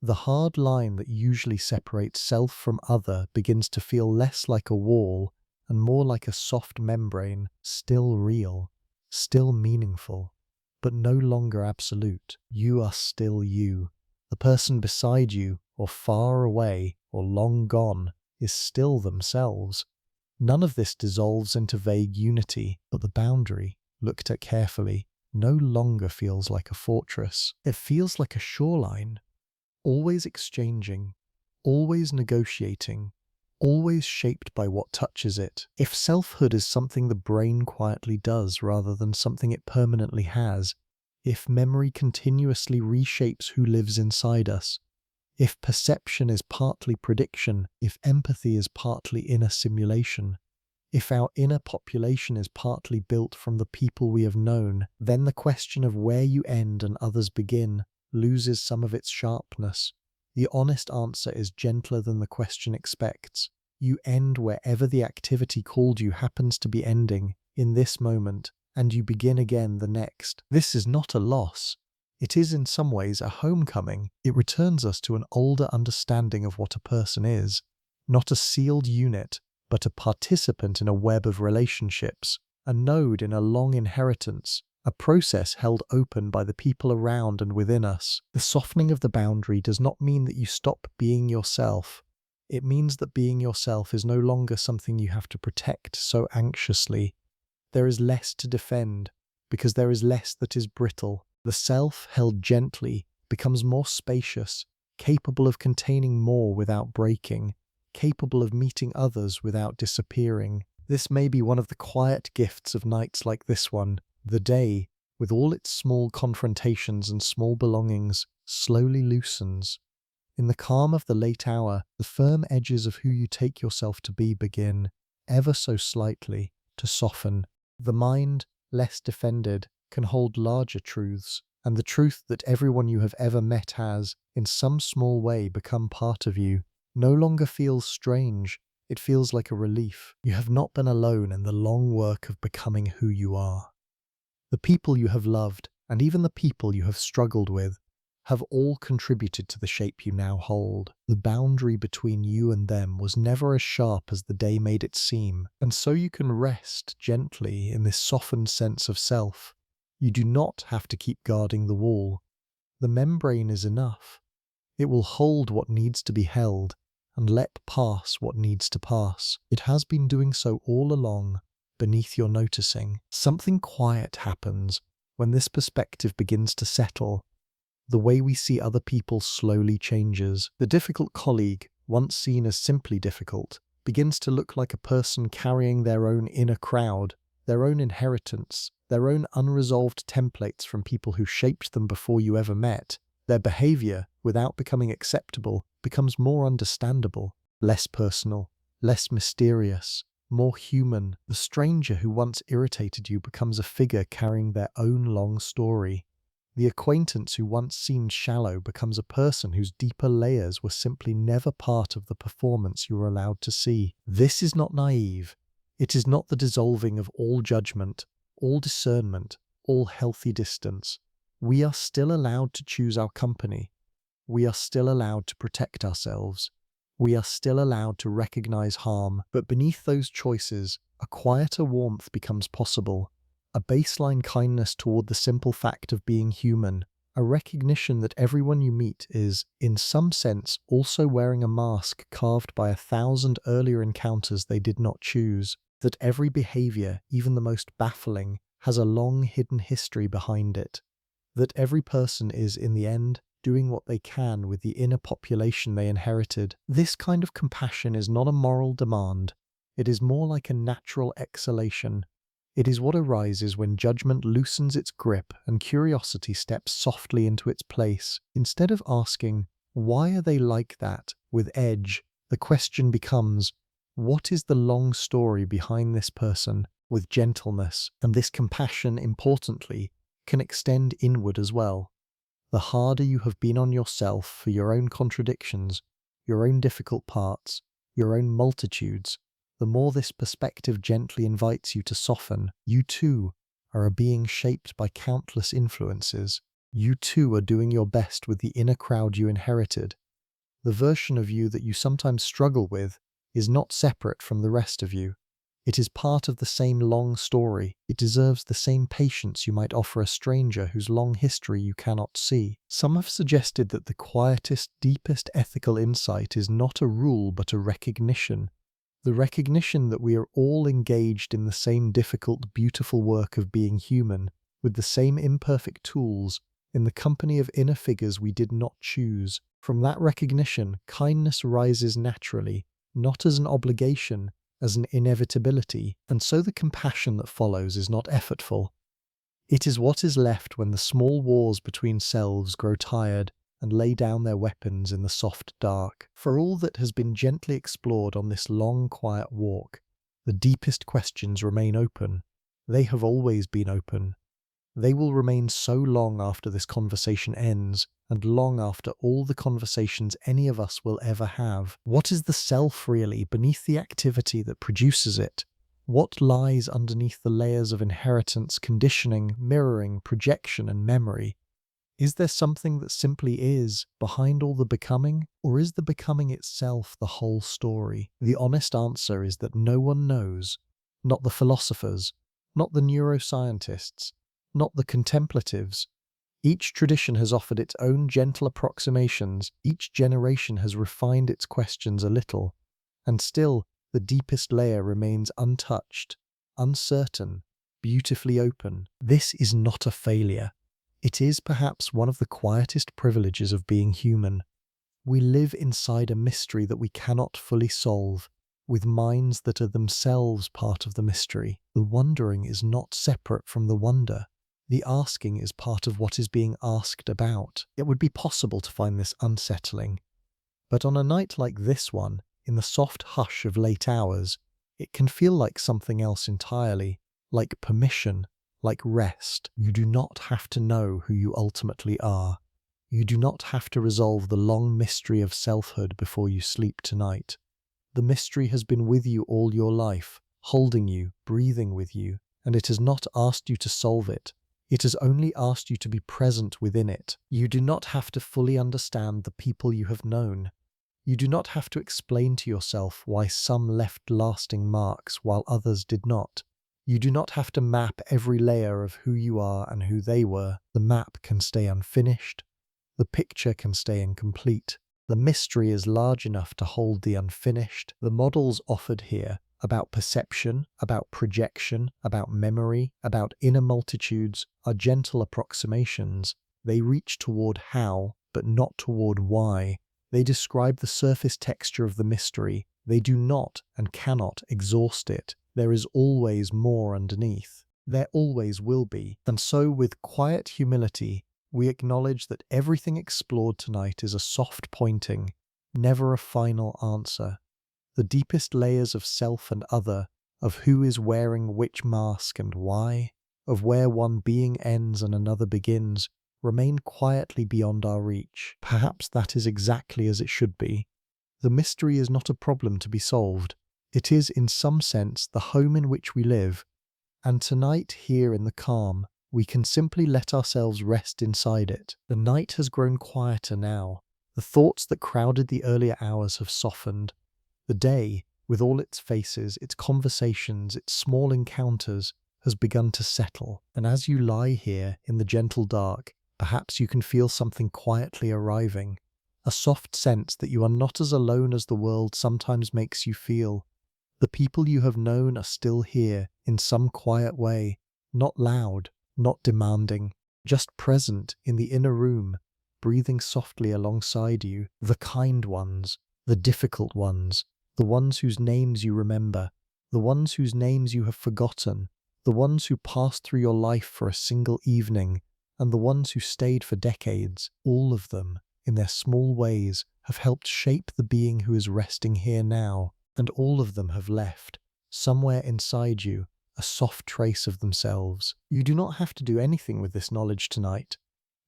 The hard line that usually separates self from other begins to feel less like a wall and more like a soft membrane, still real, still meaningful, but no longer absolute. You are still you. The person beside you, or far away, or long gone, is still themselves. None of this dissolves into vague unity, but the boundary, looked at carefully, no longer feels like a fortress. It feels like a shoreline, always exchanging, always negotiating, always shaped by what touches it. If selfhood is something the brain quietly does rather than something it permanently has, if memory continuously reshapes who lives inside us, if perception is partly prediction, if empathy is partly inner simulation, if our inner population is partly built from the people we have known, then the question of where you end and others begin loses some of its sharpness. The honest answer is gentler than the question expects. You end wherever the activity called you happens to be ending, in this moment, and you begin again the next. This is not a loss. It is in some ways a homecoming. It returns us to an older understanding of what a person is, not a sealed unit, but a participant in a web of relationships, a node in a long inheritance, a process held open by the people around and within us. The softening of the boundary does not mean that you stop being yourself. It means that being yourself is no longer something you have to protect so anxiously. There is less to defend, because there is less that is brittle. The self, held gently, becomes more spacious, capable of containing more without breaking, capable of meeting others without disappearing. This may be one of the quiet gifts of nights like this one. The day, with all its small confrontations and small belongings, slowly loosens. In the calm of the late hour, the firm edges of who you take yourself to be begin, ever so slightly, to soften. The mind, less defended, can hold larger truths, and the truth that everyone you have ever met has, in some small way, become part of you, no longer feels strange. It feels like a relief. You have not been alone in the long work of becoming who you are. The people you have loved, and even the people you have struggled with, have all contributed to the shape you now hold. The boundary between you and them was never as sharp as the day made it seem, and so you can rest gently in this softened sense of self. You do not have to keep guarding the wall. The membrane is enough. It will hold what needs to be held, and let pass what needs to pass. It has been doing so all along, beneath your noticing. Something quiet happens when this perspective begins to settle. The way we see other people slowly changes. The difficult colleague, once seen as simply difficult, begins to look like a person carrying their own inner crowd, their own inheritance, their own unresolved templates from people who shaped them before you ever met. Their behavior, without becoming acceptable, becomes more understandable, less personal, less mysterious, more human. The stranger who once irritated you becomes a figure carrying their own long story. The acquaintance who once seemed shallow becomes a person whose deeper layers were simply never part of the performance you were allowed to see. This is not naive. It is not the dissolving of all judgment, all discernment, all healthy distance. We are still allowed to choose our company. We are still allowed to protect ourselves. We are still allowed to recognize harm, but beneath those choices, a quieter warmth becomes possible, a baseline kindness toward the simple fact of being human, a recognition that everyone you meet is, in some sense, also wearing a mask carved by 1,000 earlier encounters they did not choose, that every behavior, even the most baffling, has a long hidden history behind it, that every person is, in the end, doing what they can with the inner population they inherited. This kind of compassion is not a moral demand. It is more like a natural exhalation. It is what arises when judgment loosens its grip and curiosity steps softly into its place. Instead of asking, "Why are they like that?" with edge, the question becomes, "What is the long story behind this person?" with gentleness. And this compassion, importantly, can extend inward as well. The harder you have been on yourself for your own contradictions, your own difficult parts, your own multitudes, the more this perspective gently invites you to soften. You too are a being shaped by countless influences. You too are doing your best with the inner crowd you inherited. The version of you that you sometimes struggle with is not separate from the rest of you. It is part of the same long story. It deserves the same patience you might offer a stranger whose long history you cannot see. Some have suggested that the quietest, deepest ethical insight is not a rule but a recognition. The recognition that we are all engaged in the same difficult, beautiful work of being human, with the same imperfect tools, in the company of inner figures we did not choose. From that recognition, kindness rises naturally, not as an obligation, as an inevitability, and so the compassion that follows is not effortful. It is what is left when the small wars between selves grow tired and lay down their weapons in the soft dark. For all that has been gently explored on this long, quiet walk, the deepest questions remain open. They have always been open. They will remain so long after this conversation ends, and long after all the conversations any of us will ever have. What is the self really beneath the activity that produces it? What lies underneath the layers of inheritance, conditioning, mirroring, projection, and memory? Is there something that simply is, behind all the becoming? Or is the becoming itself the whole story? The honest answer is that no one knows. Not the philosophers, not the neuroscientists, not the contemplatives. Each tradition has offered its own gentle approximations, each generation has refined its questions a little, and still the deepest layer remains untouched, uncertain, beautifully open. This is not a failure. It is perhaps one of the quietest privileges of being human. We live inside a mystery that we cannot fully solve, with minds that are themselves part of the mystery. The wondering is not separate from the wonder. The asking is part of what is being asked about. It would be possible to find this unsettling. But on a night like this one, in the soft hush of late hours, it can feel like something else entirely, like permission, like rest. You do not have to know who you ultimately are. You do not have to resolve the long mystery of selfhood before you sleep tonight. The mystery has been with you all your life, holding you, breathing with you, and it has not asked you to solve it. It has only asked you to be present within it. You do not have to fully understand the people you have known. You do not have to explain to yourself why some left lasting marks while others did not. You do not have to map every layer of who you are and who they were. The map can stay unfinished. The picture can stay incomplete. The mystery is large enough to hold the unfinished. The models offered here about perception, about projection, about memory, about inner multitudes are gentle approximations. They reach toward how, but not toward why. They describe the surface texture of the mystery. They do not and cannot exhaust it. There is always more underneath. There always will be. And so, with quiet humility, we acknowledge that everything explored tonight is a soft pointing, never a final answer. The deepest layers of self and other, of who is wearing which mask and why, of where one being ends and another begins, remain quietly beyond our reach. Perhaps that is exactly as it should be. The mystery is not a problem to be solved. It is, in some sense, the home in which we live, And tonight, here in the calm, we can simply let ourselves rest inside it. The night has grown quieter now. The thoughts that crowded the earlier hours have softened. The day, with all its faces, its conversations, its small encounters, has begun to settle. And as you lie here in the gentle dark, perhaps you can feel something quietly arriving. A soft sense that you are not as alone as the world sometimes makes you feel. The people you have known are still here in some quiet way, not loud, not demanding, just present in the inner room, breathing softly alongside you. The kind ones, the difficult ones, the ones whose names you remember, the ones whose names you have forgotten, the ones who passed through your life for a single evening, and the ones who stayed for decades. All of them, in their small ways, have helped shape the being who is resting here now. And all of them have left, somewhere inside you, a soft trace of themselves. You do not have to do anything with this knowledge tonight.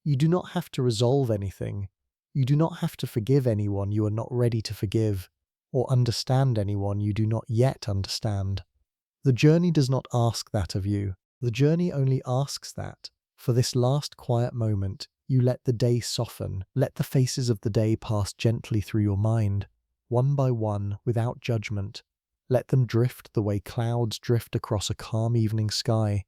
You do not have to resolve anything. You do not have to forgive anyone you are not ready to forgive, or understand anyone you do not yet understand. The journey does not ask that of you. The journey only asks that, for this last quiet moment, you let the day soften, let the faces of the day pass gently through your mind, one by one, without judgment. Let them drift the way clouds drift across a calm evening sky.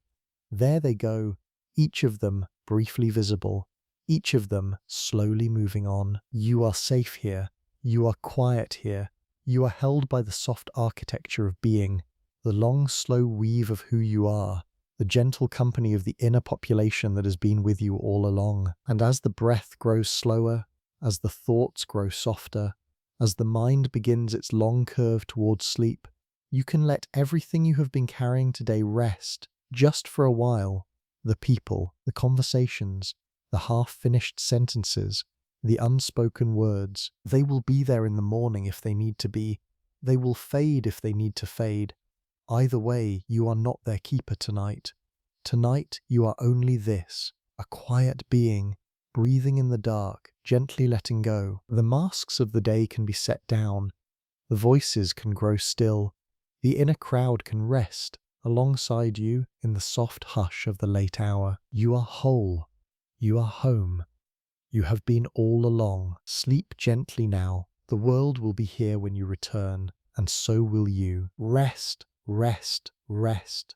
There they go, each of them briefly visible, each of them slowly moving on. You are safe here. You are quiet here. You are held by the soft architecture of being, the long, slow weave of who you are, the gentle company of the inner population that has been with you all along. And as the breath grows slower, as the thoughts grow softer, as the mind begins its long curve towards sleep, you can let everything you have been carrying today rest, just for a while. The people, the conversations, the half-finished sentences, the unspoken words, they will be there in the morning if they need to be. They will fade if they need to fade. Either way, you are not their keeper tonight. Tonight, you are only this, a quiet being, breathing in the dark, gently letting go. The masks of the day can be set down. The voices can grow still. The inner crowd can rest alongside you in the soft hush of the late hour. You are whole. You are home. You have been all along. Sleep gently now. The world will be here when you return, and so will you. Rest, rest, rest.